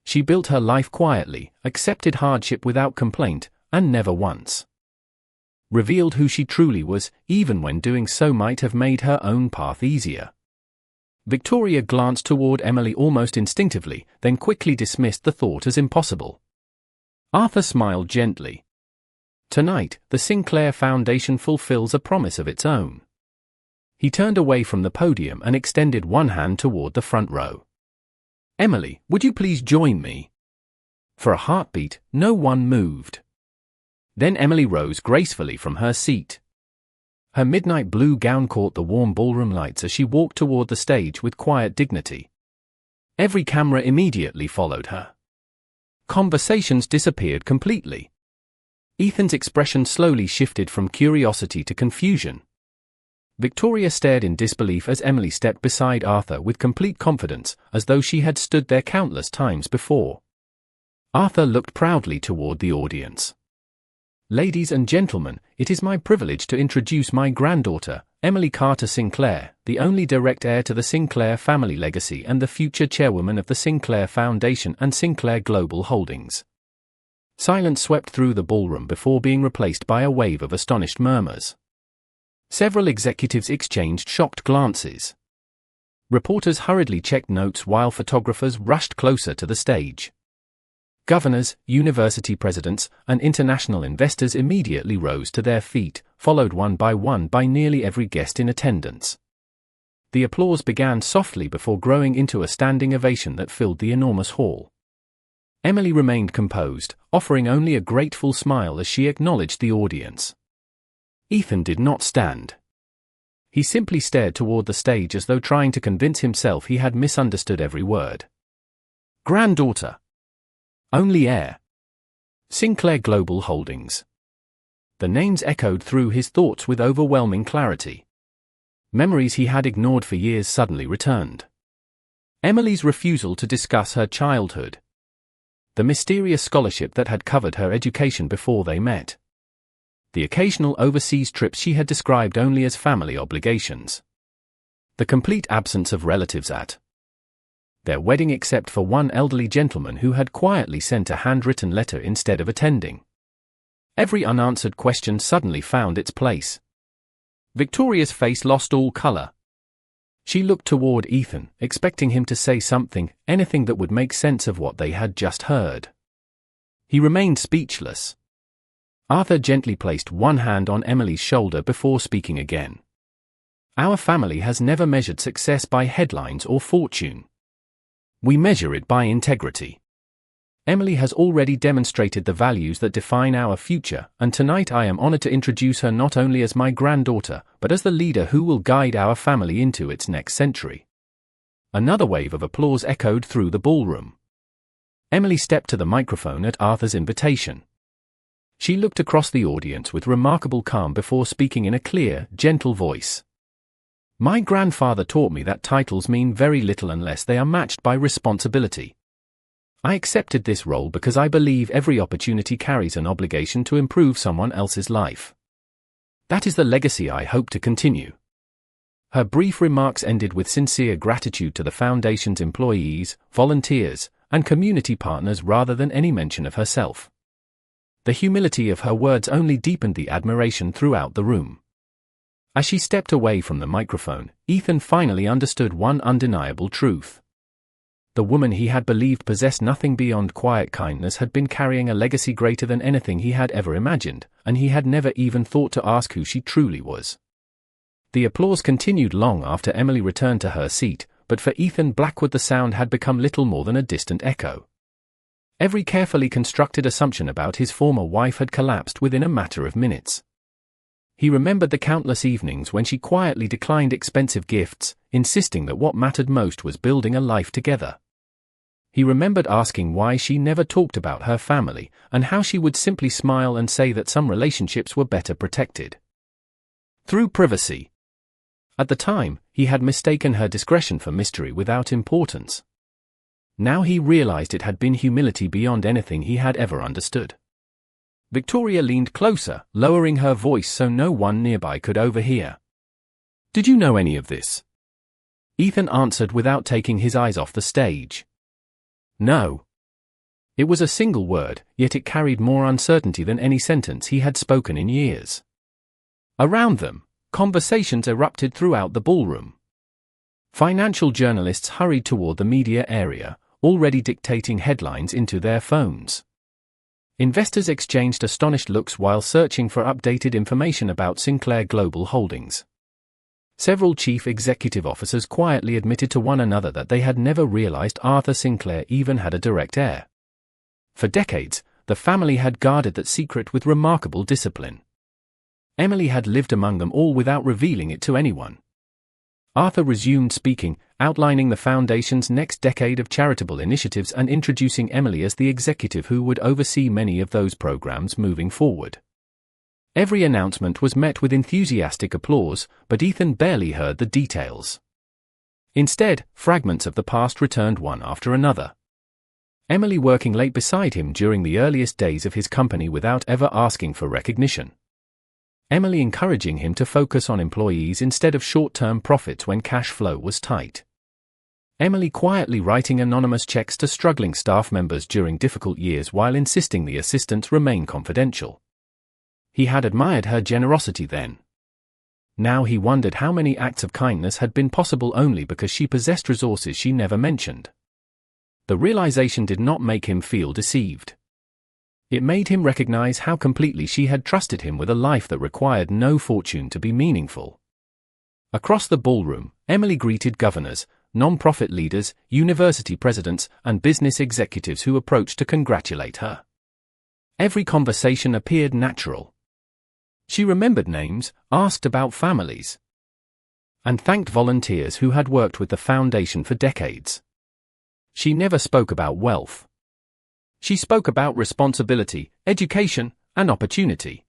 She built her life quietly, accepted hardship without complaint, and never once revealed who she truly was, even when doing so might have made her own path easier. Victoria glanced toward Emily almost instinctively, then quickly dismissed the thought as impossible. Arthur smiled gently. "Tonight, the Sinclair Foundation fulfills a promise of its own." He turned away from the podium and extended one hand toward the front row. "Emily, would you please join me?" For a heartbeat, no one moved. Then Emily rose gracefully from her seat. Her midnight blue gown caught the warm ballroom lights as she walked toward the stage with quiet dignity. Every camera immediately followed her. Conversations disappeared completely. Ethan's expression slowly shifted from curiosity to confusion. Victoria stared in disbelief as Emily stepped beside Arthur with complete confidence, as though she had stood there countless times before. Arthur looked proudly toward the audience. "Ladies and gentlemen, it is my privilege to introduce my granddaughter, Emily Carter Sinclair, the only direct heir to the Sinclair family legacy and the future chairwoman of the Sinclair Foundation and Sinclair Global Holdings." Silence swept through the ballroom before being replaced by a wave of astonished murmurs. Several executives exchanged shocked glances. Reporters hurriedly checked notes while photographers rushed closer to the stage. Governors, university presidents, and international investors immediately rose to their feet, followed one by nearly every guest in attendance. The applause began softly before growing into a standing ovation that filled the enormous hall. Emily remained composed, offering only a grateful smile as she acknowledged the audience. Ethan did not stand. He simply stared toward the stage as though trying to convince himself he had misunderstood every word. Granddaughter. Only heir. Sinclair Global Holdings. The names echoed through his thoughts with overwhelming clarity. Memories he had ignored for years suddenly returned. Emily's refusal to discuss her childhood. The mysterious scholarship that had covered her education before they met. The occasional overseas trips she had described only as family obligations. The complete absence of relatives at their wedding except for one elderly gentleman who had quietly sent a handwritten letter instead of attending. Every unanswered question suddenly found its place. Victoria's face lost all color. She looked toward Ethan, expecting him to say something, anything that would make sense of what they had just heard. He remained speechless. Arthur gently placed one hand on Emily's shoulder before speaking again. Our family has never measured success by headlines or fortune. We measure it by integrity. Emily has already demonstrated the values that define our future, and tonight I am honored to introduce her not only as my granddaughter, but as the leader who will guide our family into its next century. Another wave of applause echoed through the ballroom. Emily stepped to the microphone at Arthur's invitation. She looked across the audience with remarkable calm before speaking in a clear, gentle voice. My grandfather taught me that titles mean very little unless they are matched by responsibility. I accepted this role because I believe every opportunity carries an obligation to improve someone else's life. That is the legacy I hope to continue. Her brief remarks ended with sincere gratitude to the Foundation's employees, volunteers, and community partners rather than any mention of herself. The humility of her words only deepened the admiration throughout the room. As she stepped away from the microphone, Ethan finally understood one undeniable truth. The woman he had believed possessed nothing beyond quiet kindness had been carrying a legacy greater than anything he had ever imagined, and he had never even thought to ask who she truly was. The applause continued long after Emily returned to her seat, but for Ethan Blackwood the sound had become little more than a distant echo. Every carefully constructed assumption about his former wife had collapsed within a matter of minutes. He remembered the countless evenings when she quietly declined expensive gifts, insisting that what mattered most was building a life together. He remembered asking why she never talked about her family, and how she would simply smile and say that some relationships were better protected through privacy. At the time, he had mistaken her discretion for mystery without importance. Now he realized it had been humility beyond anything he had ever understood. Victoria leaned closer, lowering her voice so no one nearby could overhear. Did you know any of this? Ethan answered without taking his eyes off the stage. No. It was a single word, yet it carried more uncertainty than any sentence he had spoken in years. Around them, conversations erupted throughout the ballroom. Financial journalists hurried toward the media area, already dictating headlines into their phones. Investors exchanged astonished looks while searching for updated information about Sinclair Global Holdings. Several chief executive officers quietly admitted to one another that they had never realized Arthur Sinclair even had a direct heir. For decades, the family had guarded that secret with remarkable discipline. Emily had lived among them all without revealing it to anyone. Arthur resumed speaking, outlining the Foundation's next decade of charitable initiatives and introducing Emily as the executive who would oversee many of those programs moving forward. Every announcement was met with enthusiastic applause, but Ethan barely heard the details. Instead, fragments of the past returned one after another. Emily working late beside him during the earliest days of his company without ever asking for recognition. Emily encouraging him to focus on employees instead of short-term profits when cash flow was tight. Emily quietly writing anonymous checks to struggling staff members during difficult years while insisting the assistants remain confidential. He had admired her generosity then. Now he wondered how many acts of kindness had been possible only because she possessed resources she never mentioned. The realization did not make him feel deceived. It made him recognize how completely she had trusted him with a life that required no fortune to be meaningful. Across the ballroom, Emily greeted governors, non-profit leaders, university presidents, and business executives who approached to congratulate her. Every conversation appeared natural. She remembered names, asked about families, and thanked volunteers who had worked with the Foundation for decades. She never spoke about wealth. She spoke about responsibility, education, and opportunity.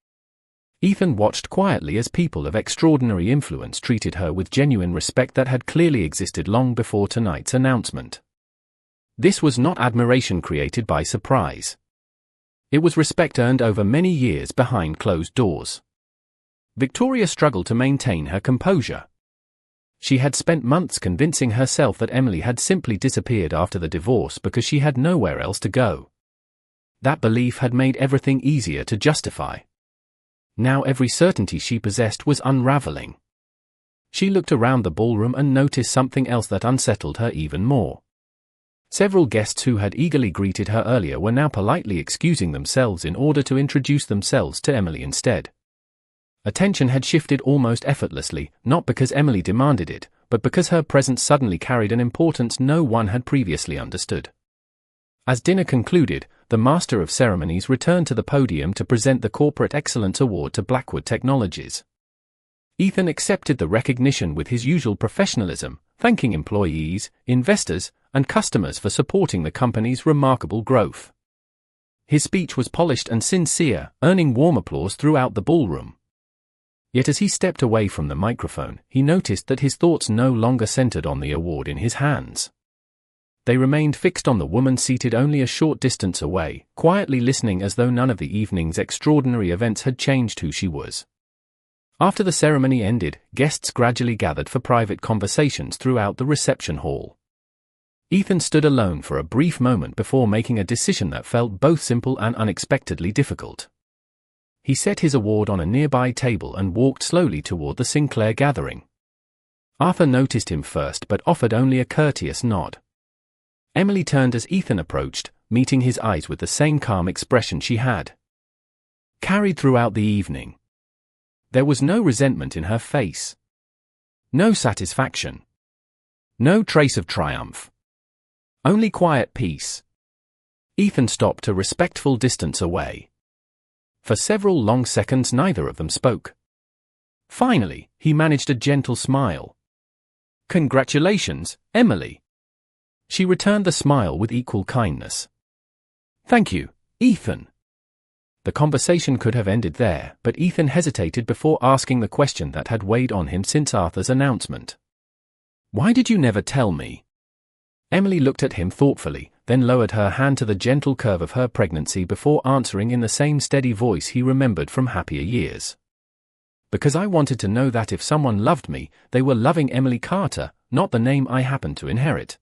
Ethan watched quietly as people of extraordinary influence treated her with genuine respect that had clearly existed long before tonight's announcement. This was not admiration created by surprise. It was respect earned over many years behind closed doors. Victoria struggled to maintain her composure. She had spent months convincing herself that Emily had simply disappeared after the divorce because she had nowhere else to go. That belief had made everything easier to justify. Now every certainty she possessed was unraveling. She looked around the ballroom and noticed something else that unsettled her even more. Several guests who had eagerly greeted her earlier were now politely excusing themselves in order to introduce themselves to Emily instead. Attention had shifted almost effortlessly, not because Emily demanded it, but because her presence suddenly carried an importance no one had previously understood. As dinner concluded, the Master of Ceremonies returned to the podium to present the Corporate Excellence Award to Blackwood Technologies. Ethan accepted the recognition with his usual professionalism, thanking employees, investors, and customers for supporting the company's remarkable growth. His speech was polished and sincere, earning warm applause throughout the ballroom. Yet as he stepped away from the microphone, he noticed that his thoughts no longer centered on the award in his hands. They remained fixed on the woman seated only a short distance away, quietly listening as though none of the evening's extraordinary events had changed who she was. After the ceremony ended, guests gradually gathered for private conversations throughout the reception hall. Ethan stood alone for a brief moment before making a decision that felt both simple and unexpectedly difficult. He set his award on a nearby table and walked slowly toward the Sinclair gathering. Arthur noticed him first but offered only a courteous nod. Emily turned as Ethan approached, meeting his eyes with the same calm expression she had carried throughout the evening. There was no resentment in her face. No satisfaction. No trace of triumph. Only quiet peace. Ethan stopped a respectful distance away. For several long seconds neither of them spoke. Finally, he managed a gentle smile. "Congratulations, Emily." She returned the smile with equal kindness. "Thank you, Ethan." The conversation could have ended there, but Ethan hesitated before asking the question that had weighed on him since Arthur's announcement. "Why did you never tell me?" Emily looked at him thoughtfully, then lowered her hand to the gentle curve of her pregnancy before answering in the same steady voice he remembered from happier years. "Because I wanted to know that if someone loved me, they were loving Emily Carter, not the name I happened to inherit."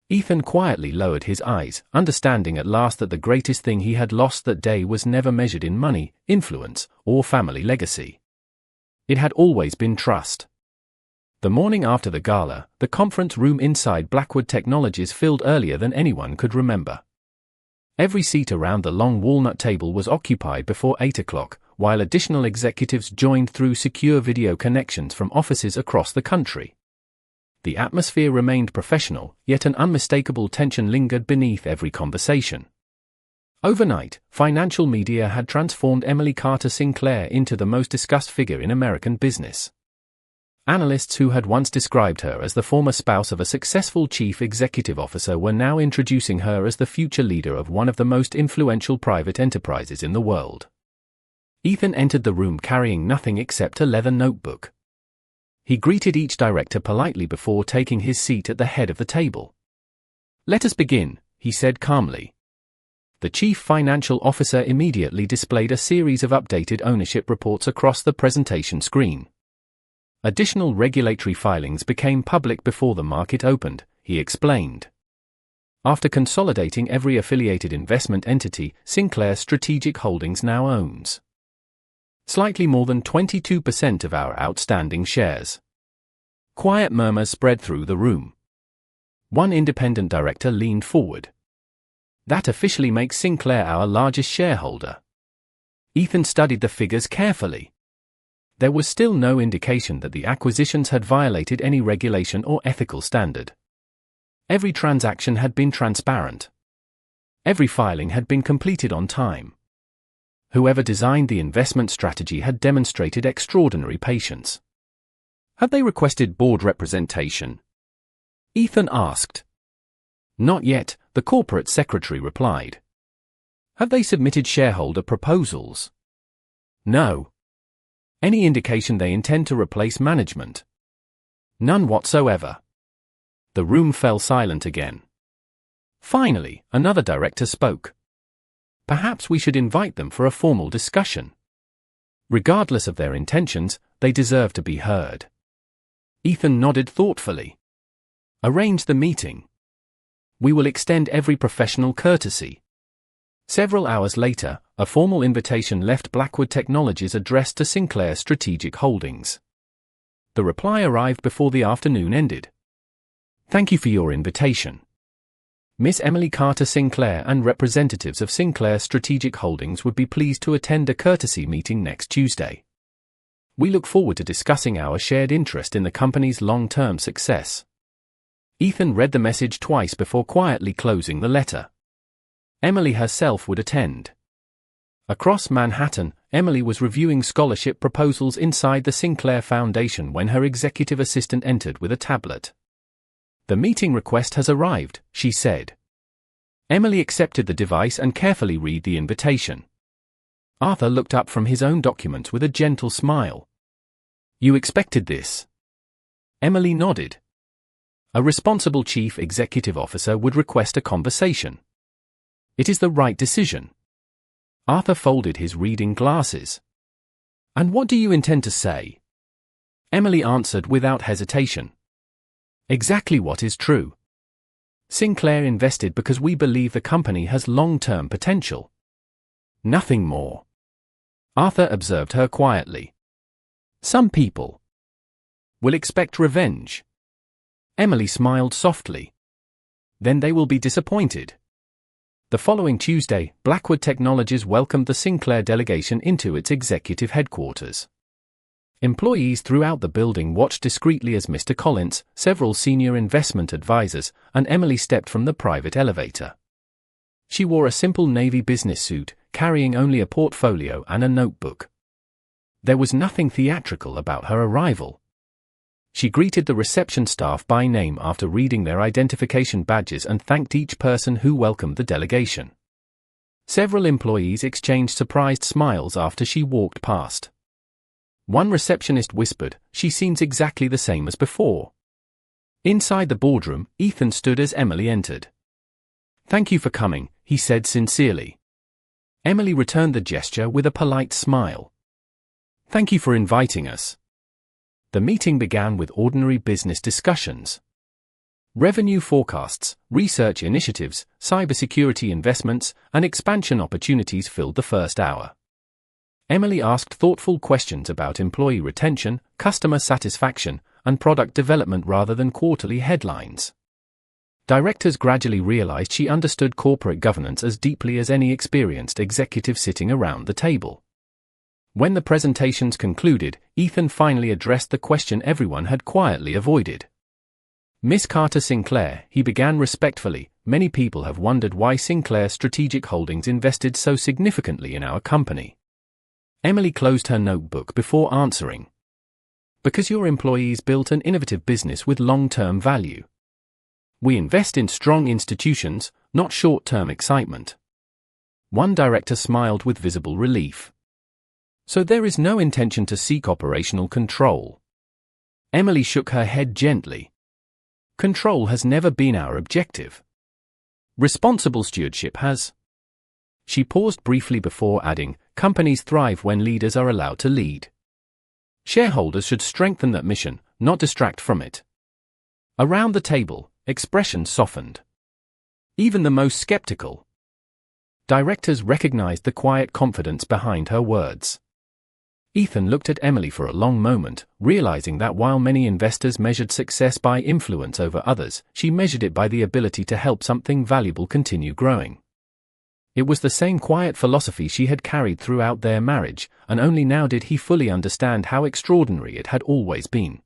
Ethan quietly lowered his eyes, understanding at last that the greatest thing he had lost that day was never measured in money, influence, or family legacy. It had always been trust. The morning after the gala, the conference room inside Blackwood Technologies filled earlier than anyone could remember. Every seat around the long walnut table was occupied before 8 o'clock, while additional executives joined through secure video connections from offices across the country. The atmosphere remained professional, yet an unmistakable tension lingered beneath every conversation. Overnight, financial media had transformed Emily Carter Sinclair into the most discussed figure in American business. Analysts who had once described her as the former spouse of a successful chief executive officer were now introducing her as the future leader of one of the most influential private enterprises in the world. Ethan entered the room carrying nothing except a leather notebook. He greeted each director politely before taking his seat at the head of the table. "Let us begin," he said calmly. The chief financial officer immediately displayed a series of updated ownership reports across the presentation screen. Additional regulatory filings became public before the market opened, he explained. After consolidating every affiliated investment entity, Sinclair Strategic Holdings now owns slightly more than 22% of our outstanding shares. Quiet murmurs spread through the room. One independent director leaned forward. "That officially makes Sinclair our largest shareholder." Ethan studied the figures carefully. There was still no indication that the acquisitions had violated any regulation or ethical standard. Every transaction had been transparent. Every filing had been completed on time. Whoever designed the investment strategy had demonstrated extraordinary patience. "Have they requested board representation?" Ethan asked. "Not yet," the corporate secretary replied. "Have they submitted shareholder proposals?" "No." "Any indication they intend to replace management?" "None whatsoever." The room fell silent again. Finally, another director spoke. "Perhaps we should invite them for a formal discussion. Regardless of their intentions, they deserve to be heard." Ethan nodded thoughtfully. "Arrange the meeting. We will extend every professional courtesy." Several hours later, a formal invitation left Blackwood Technologies addressed to Sinclair Strategic Holdings. The reply arrived before the afternoon ended. "Thank you for your invitation. Miss Emily Carter Sinclair and representatives of Sinclair Strategic Holdings would be pleased to attend a courtesy meeting next Tuesday. We look forward to discussing our shared interest in the company's long-term success. Ethan read the message twice before quietly closing the letter. Emily herself would attend. Across Manhattan, Emily was reviewing scholarship proposals inside the Sinclair Foundation when her executive assistant entered with a tablet. "The meeting request has arrived," she said. Emily accepted the device and carefully read the invitation. Arthur looked up from his own documents with a gentle smile. "You expected this?" Emily nodded. A responsible chief executive officer would request a conversation. It is the right decision. Arthur folded his reading glasses. "And what do you intend to say?" Emily answered without hesitation. "Exactly what is true. Sinclair invested because we believe the company has long-term potential. Nothing more." Arthur observed her quietly. "Some people will expect revenge." Emily smiled softly. "Then they will be disappointed." The following Tuesday, Blackwood Technologies welcomed the Sinclair delegation into its executive headquarters. Employees throughout the building watched discreetly as Mr. Collins, several senior investment advisors, and Emily stepped from the private elevator. She wore a simple navy business suit, carrying only a portfolio and a notebook. There was nothing theatrical about her arrival. She greeted the reception staff by name after reading their identification badges and thanked each person who welcomed the delegation. Several employees exchanged surprised smiles after she walked past. One receptionist whispered, "She seems exactly the same as before." Inside the boardroom, Ethan stood as Emily entered. "Thank you for coming," he said sincerely. Emily returned the gesture with a polite smile. "Thank you for inviting us." The meeting began with ordinary business discussions. Revenue forecasts, research initiatives, cybersecurity investments, and expansion opportunities filled the first hour. Emily asked thoughtful questions about employee retention, customer satisfaction, and product development rather than quarterly headlines. Directors gradually realized she understood corporate governance as deeply as any experienced executive sitting around the table. When the presentations concluded, Ethan finally addressed the question everyone had quietly avoided. "Miss Carter Sinclair," he began respectfully, "many people have wondered why Sinclair Strategic Holdings invested so significantly in our company." Emily closed her notebook before answering. "Because your employees built an innovative business with long-term value. We invest in strong institutions, not short-term excitement." One director smiled with visible relief. "So there is no intention to seek operational control?" Emily shook her head gently. "Control has never been our objective. Responsible stewardship has." She paused briefly before adding, "Companies thrive when leaders are allowed to lead. Shareholders should strengthen that mission, not distract from it." Around the table, expressions softened. Even the most skeptical directors recognized the quiet confidence behind her words. Ethan looked at Emily for a long moment, realizing that while many investors measured success by influence over others, she measured it by the ability to help something valuable continue growing. It was the same quiet philosophy she had carried throughout their marriage, and only now did he fully understand how extraordinary it had always been.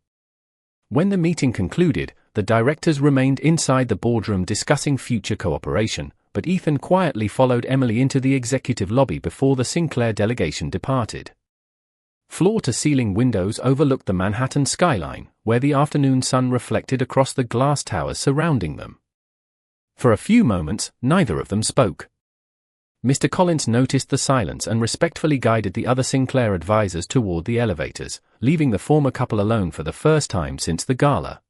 When the meeting concluded, the directors remained inside the boardroom discussing future cooperation, but Ethan quietly followed Emily into the executive lobby before the Sinclair delegation departed. Floor-to-ceiling windows overlooked the Manhattan skyline, where the afternoon sun reflected across the glass towers surrounding them. For a few moments, neither of them spoke. Mr. Collins noticed the silence and respectfully guided the other Sinclair advisors toward the elevators, leaving the former couple alone for the first time since the gala.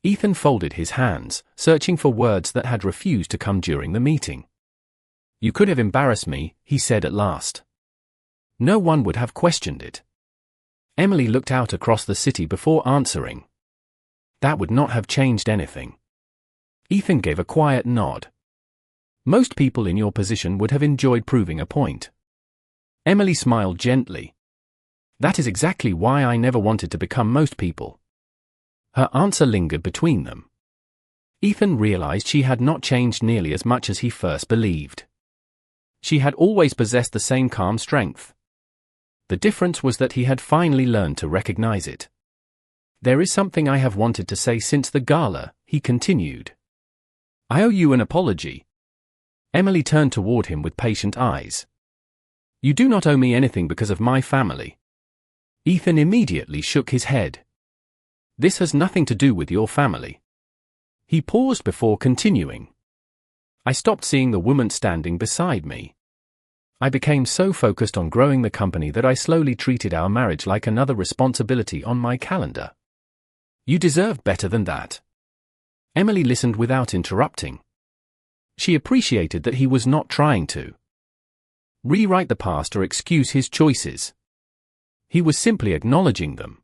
Ethan folded his hands, searching for words that had refused to come during the meeting. "You could have embarrassed me," he said at last. No one would have questioned it. Emily looked out across the city before answering. "That would not have changed anything." Ethan gave a quiet nod. "Most people in your position would have enjoyed proving a point." Emily smiled gently. "That is exactly why I never wanted to become most people." Her answer lingered between them. Ethan realized she had not changed nearly as much as he first believed. She had always possessed the same calm strength. The difference was that he had finally learned to recognize it. "There is something I have wanted to say since the gala," he continued. "I owe you an apology." Emily turned toward him with patient eyes. "You do not owe me anything because of my family." Ethan immediately shook his head. "This has nothing to do with your family." He paused before continuing. "I stopped seeing the woman standing beside me. I became so focused on growing the company that I slowly treated our marriage like another responsibility on my calendar. You deserve better than that." Emily listened without interrupting. She appreciated that he was not trying to rewrite the past or excuse his choices. He was simply acknowledging them.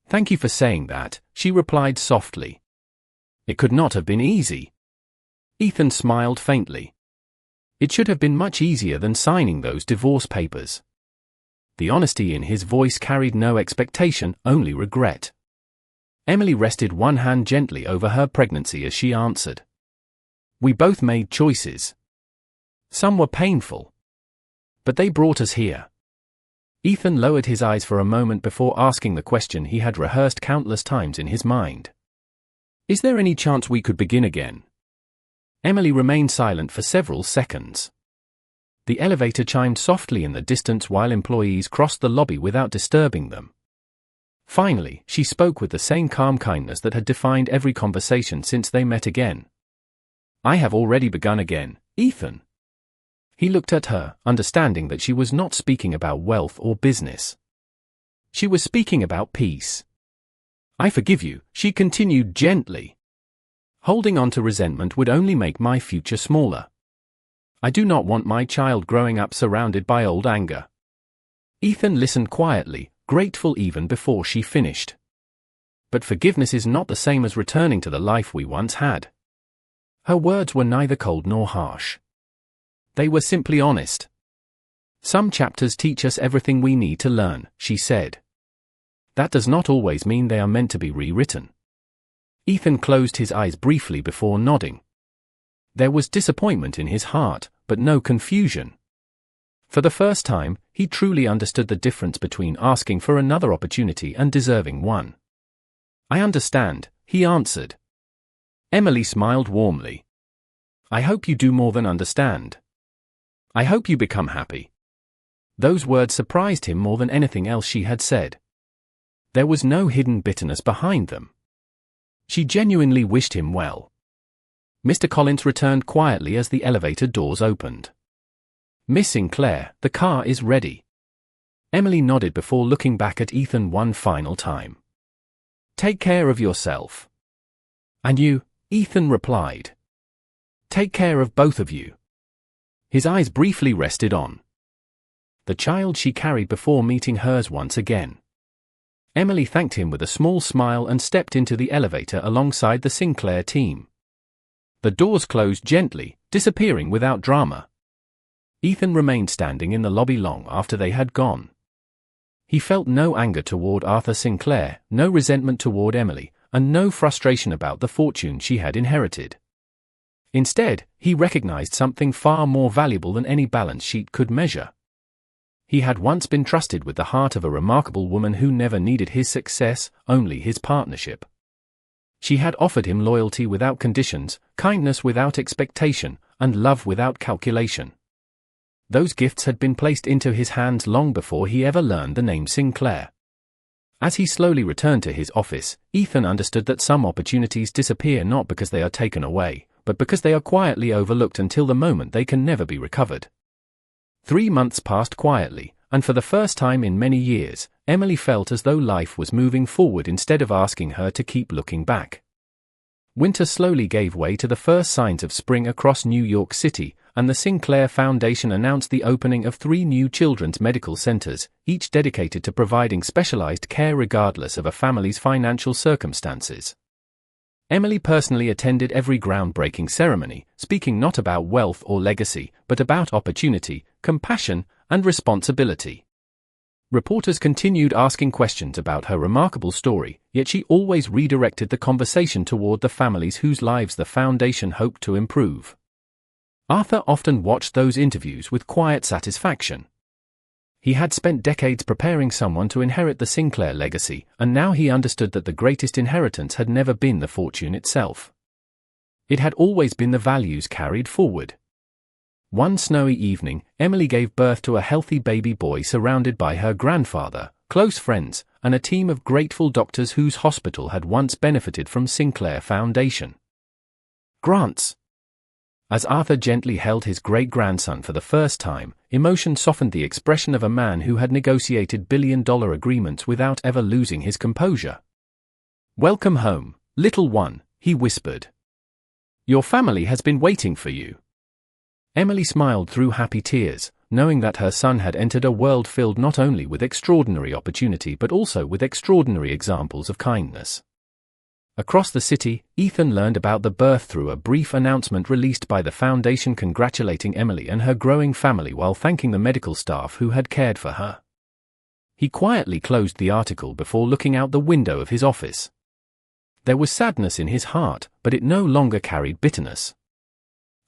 "Thank you for saying that," she replied softly. "It could not have been easy." Ethan smiled faintly. "It should have been much easier than signing those divorce papers." The honesty in his voice carried no expectation, only regret. Emily rested one hand gently over her pregnancy as she answered. "We both made choices. Some were painful. But they brought us here." Ethan lowered his eyes for a moment before asking the question he had rehearsed countless times in his mind. "Is there any chance we could begin again?" Emily remained silent for several seconds. The elevator chimed softly in the distance while employees crossed the lobby without disturbing them. Finally, she spoke with the same calm kindness that had defined every conversation since they met again. "I have already begun again, Ethan." He looked at her, understanding that she was not speaking about wealth or business. She was speaking about peace. "I forgive you," she continued gently. "Holding on to resentment would only make my future smaller. I do not want my child growing up surrounded by old anger." Ethan listened quietly, grateful even before she finished. "But forgiveness is not the same as returning to the life we once had." Her words were neither cold nor harsh. They were simply honest. "Some chapters teach us everything we need to learn," she said. "That does not always mean they are meant to be rewritten." Ethan closed his eyes briefly before nodding. There was disappointment in his heart, but no confusion. For the first time, he truly understood the difference between asking for another opportunity and deserving one. "I understand," he answered. Emily smiled warmly. "I hope you do more than understand. I hope you become happy." Those words surprised him more than anything else she had said. There was no hidden bitterness behind them. She genuinely wished him well. Mr. Collins returned quietly as the elevator doors opened. "Miss Sinclair, the car is ready." Emily nodded before looking back at Ethan one final time. "Take care of yourself." "And you," Ethan replied. "Take care of both of you." His eyes briefly rested on the child she carried before meeting hers once again. Emily thanked him with a small smile and stepped into the elevator alongside the Sinclair team. The doors closed gently, disappearing without drama. Ethan remained standing in the lobby long after they had gone. He felt no anger toward Arthur Sinclair, no resentment toward Emily, and no frustration about the fortune she had inherited. Instead, he recognized something far more valuable than any balance sheet could measure. He had once been trusted with the heart of a remarkable woman who never needed his success, only his partnership. She had offered him loyalty without conditions, kindness without expectation, and love without calculation. Those gifts had been placed into his hands long before he ever learned the name Sinclair. As he slowly returned to his office, Ethan understood that some opportunities disappear not because they are taken away, but because they are quietly overlooked until the moment they can never be recovered. 3 months passed quietly, and for the first time in many years, Emily felt as though life was moving forward instead of asking her to keep looking back. Winter slowly gave way to the first signs of spring across New York City, and the Sinclair Foundation announced the opening of 3 new children's medical centers, each dedicated to providing specialized care regardless of a family's financial circumstances. Emily personally attended every groundbreaking ceremony, speaking not about wealth or legacy, but about opportunity, compassion, and responsibility. Reporters continued asking questions about her remarkable story, yet she always redirected the conversation toward the families whose lives the foundation hoped to improve. Arthur often watched those interviews with quiet satisfaction. He had spent decades preparing someone to inherit the Sinclair legacy, and now he understood that the greatest inheritance had never been the fortune itself. It had always been the values carried forward. One snowy evening, Emily gave birth to a healthy baby boy surrounded by her grandfather, close friends, and a team of grateful doctors whose hospital had once benefited from Sinclair Foundation grants. As Arthur gently held his great-grandson for the first time, emotion softened the expression of a man who had negotiated billion-dollar agreements without ever losing his composure. "Welcome home, little one," he whispered. "Your family has been waiting for you." Emily smiled through happy tears, knowing that her son had entered a world filled not only with extraordinary opportunity but also with extraordinary examples of kindness. Across the city, Ethan learned about the birth through a brief announcement released by the foundation congratulating Emily and her growing family while thanking the medical staff who had cared for her. He quietly closed the article before looking out the window of his office. There was sadness in his heart, but it no longer carried bitterness.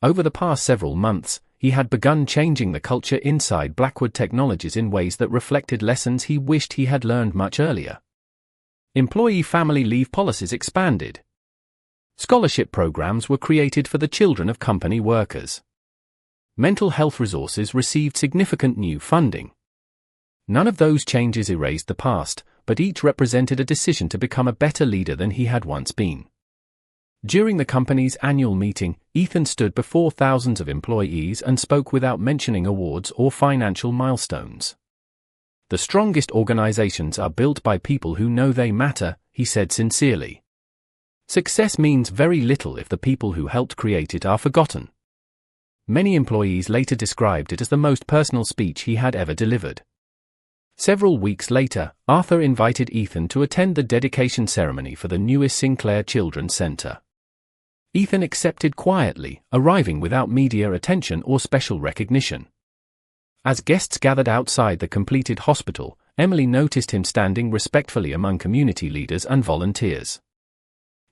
Over the past several months, he had begun changing the culture inside Blackwood Technologies in ways that reflected lessons he wished he had learned much earlier. Employee family leave policies expanded. Scholarship programs were created for the children of company workers. Mental health resources received significant new funding. None of those changes erased the past, but each represented a decision to become a better leader than he had once been. During the company's annual meeting, Ethan stood before thousands of employees and spoke without mentioning awards or financial milestones. "The strongest organizations are built by people who know they matter," he said sincerely. "Success means very little if the people who helped create it are forgotten." Many employees later described it as the most personal speech he had ever delivered. Several weeks later, Arthur invited Ethan to attend the dedication ceremony for the newest Sinclair Children's Center. Ethan accepted quietly, arriving without media attention or special recognition. As guests gathered outside the completed hospital, Emily noticed him standing respectfully among community leaders and volunteers.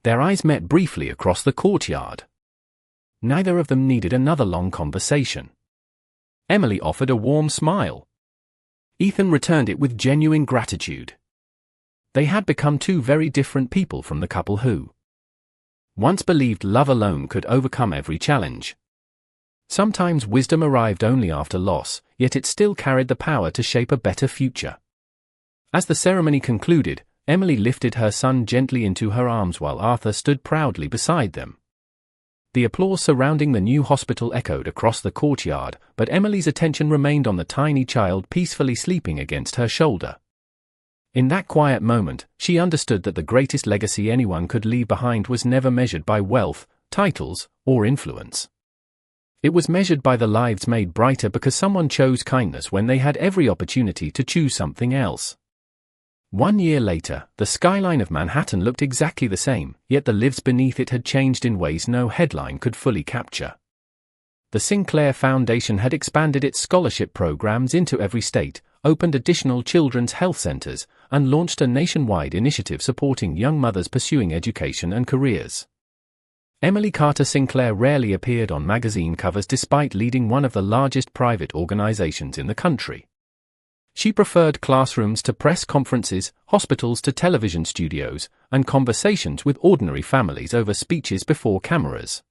Their eyes met briefly across the courtyard. Neither of them needed another long conversation. Emily offered a warm smile. Ethan returned it with genuine gratitude. They had become two very different people from the couple who once believed love alone could overcome every challenge. Sometimes wisdom arrived only after loss, yet it still carried the power to shape a better future. As the ceremony concluded, Emily lifted her son gently into her arms while Arthur stood proudly beside them. The applause surrounding the new hospital echoed across the courtyard, but Emily's attention remained on the tiny child peacefully sleeping against her shoulder. In that quiet moment, she understood that the greatest legacy anyone could leave behind was never measured by wealth, titles, or influence. It was measured by the lives made brighter because someone chose kindness when they had every opportunity to choose something else. 1 year later, the skyline of Manhattan looked exactly the same, yet the lives beneath it had changed in ways no headline could fully capture. The Sinclair Foundation had expanded its scholarship programs into every state, opened additional children's health centers, and launched a nationwide initiative supporting young mothers pursuing education and careers. Emily Carter Sinclair rarely appeared on magazine covers despite leading one of the largest private organizations in the country. She preferred classrooms to press conferences, hospitals to television studios, and conversations with ordinary families over speeches before cameras.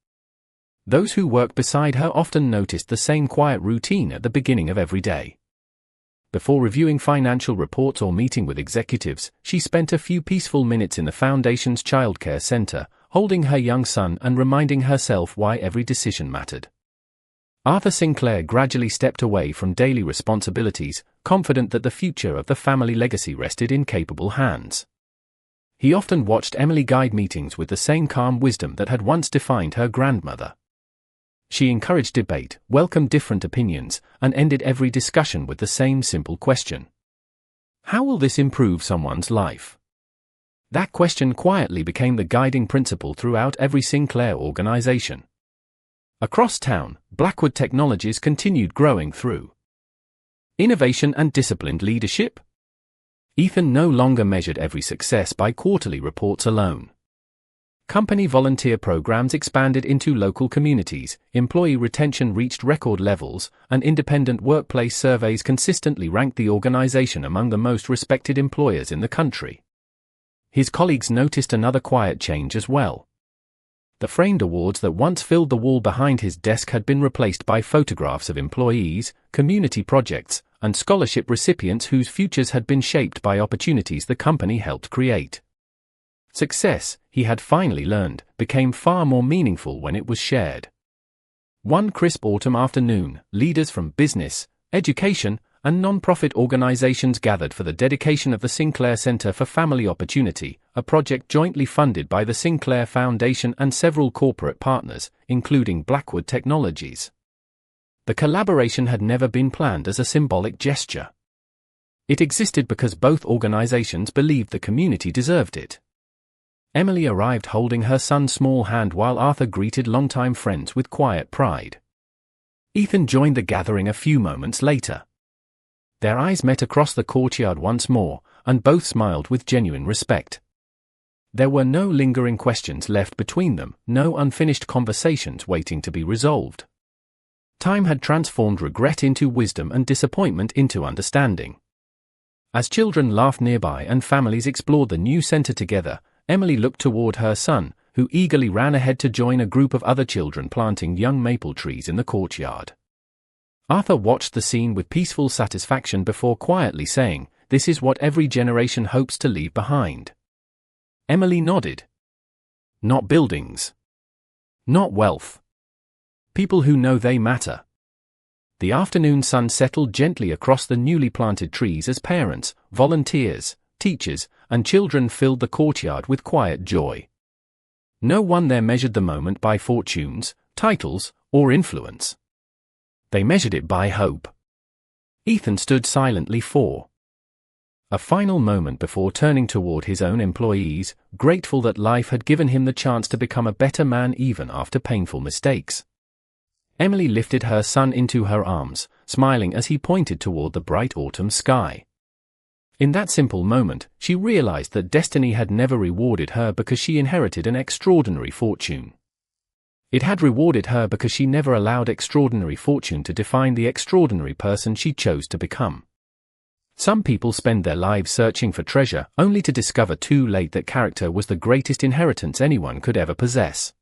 Those who worked beside her often noticed the same quiet routine at the beginning of every day. Before reviewing financial reports or meeting with executives, she spent a few peaceful minutes in the Foundation's childcare center, holding her young son and reminding herself why every decision mattered. Arthur Sinclair gradually stepped away from daily responsibilities, confident that the future of the family legacy rested in capable hands. He often watched Emily guide meetings with the same calm wisdom that had once defined her grandmother. She encouraged debate, welcomed different opinions, and ended every discussion with the same simple question: how will this improve someone's life? That question quietly became the guiding principle throughout every Sinclair organization. Across town, Blackwood Technologies continued growing through innovation and disciplined leadership. Ethan no longer measured every success by quarterly reports alone. Company volunteer programs expanded into local communities, employee retention reached record levels, and independent workplace surveys consistently ranked the organization among the most respected employers in the country. His colleagues noticed another quiet change as well. The framed awards that once filled the wall behind his desk had been replaced by photographs of employees, community projects, and scholarship recipients whose futures had been shaped by opportunities the company helped create. Success, he had finally learned, became far more meaningful when it was shared. One crisp autumn afternoon, leaders from business, education, and non-profit organizations gathered for the dedication of the Sinclair Center for Family Opportunity, a project jointly funded by the Sinclair Foundation and several corporate partners, including Blackwood Technologies. The collaboration had never been planned as a symbolic gesture. It existed because both organizations believed the community deserved it. Emily arrived holding her son's small hand while Arthur greeted longtime friends with quiet pride. Ethan joined the gathering a few moments later. Their eyes met across the courtyard once more, and both smiled with genuine respect. There were no lingering questions left between them, no unfinished conversations waiting to be resolved. Time had transformed regret into wisdom and disappointment into understanding. As children laughed nearby and families explored the new center together, Emily looked toward her son, who eagerly ran ahead to join a group of other children planting young maple trees in the courtyard. Arthur watched the scene with peaceful satisfaction before quietly saying, "This is what every generation hopes to leave behind." Emily nodded. Not buildings. Not wealth. People who know they matter. The afternoon sun settled gently across the newly planted trees as parents, volunteers, teachers, and children filled the courtyard with quiet joy. No one there measured the moment by fortunes, titles, or influence. They measured it by hope. Ethan stood silently for a final moment before turning toward his own employees, grateful that life had given him the chance to become a better man even after painful mistakes. Emily lifted her son into her arms, smiling as he pointed toward the bright autumn sky. In that simple moment, she realized that destiny had never rewarded her because she inherited an extraordinary fortune. It had rewarded her because she never allowed extraordinary fortune to define the extraordinary person she chose to become. Some people spend their lives searching for treasure, only to discover too late that character was the greatest inheritance anyone could ever possess.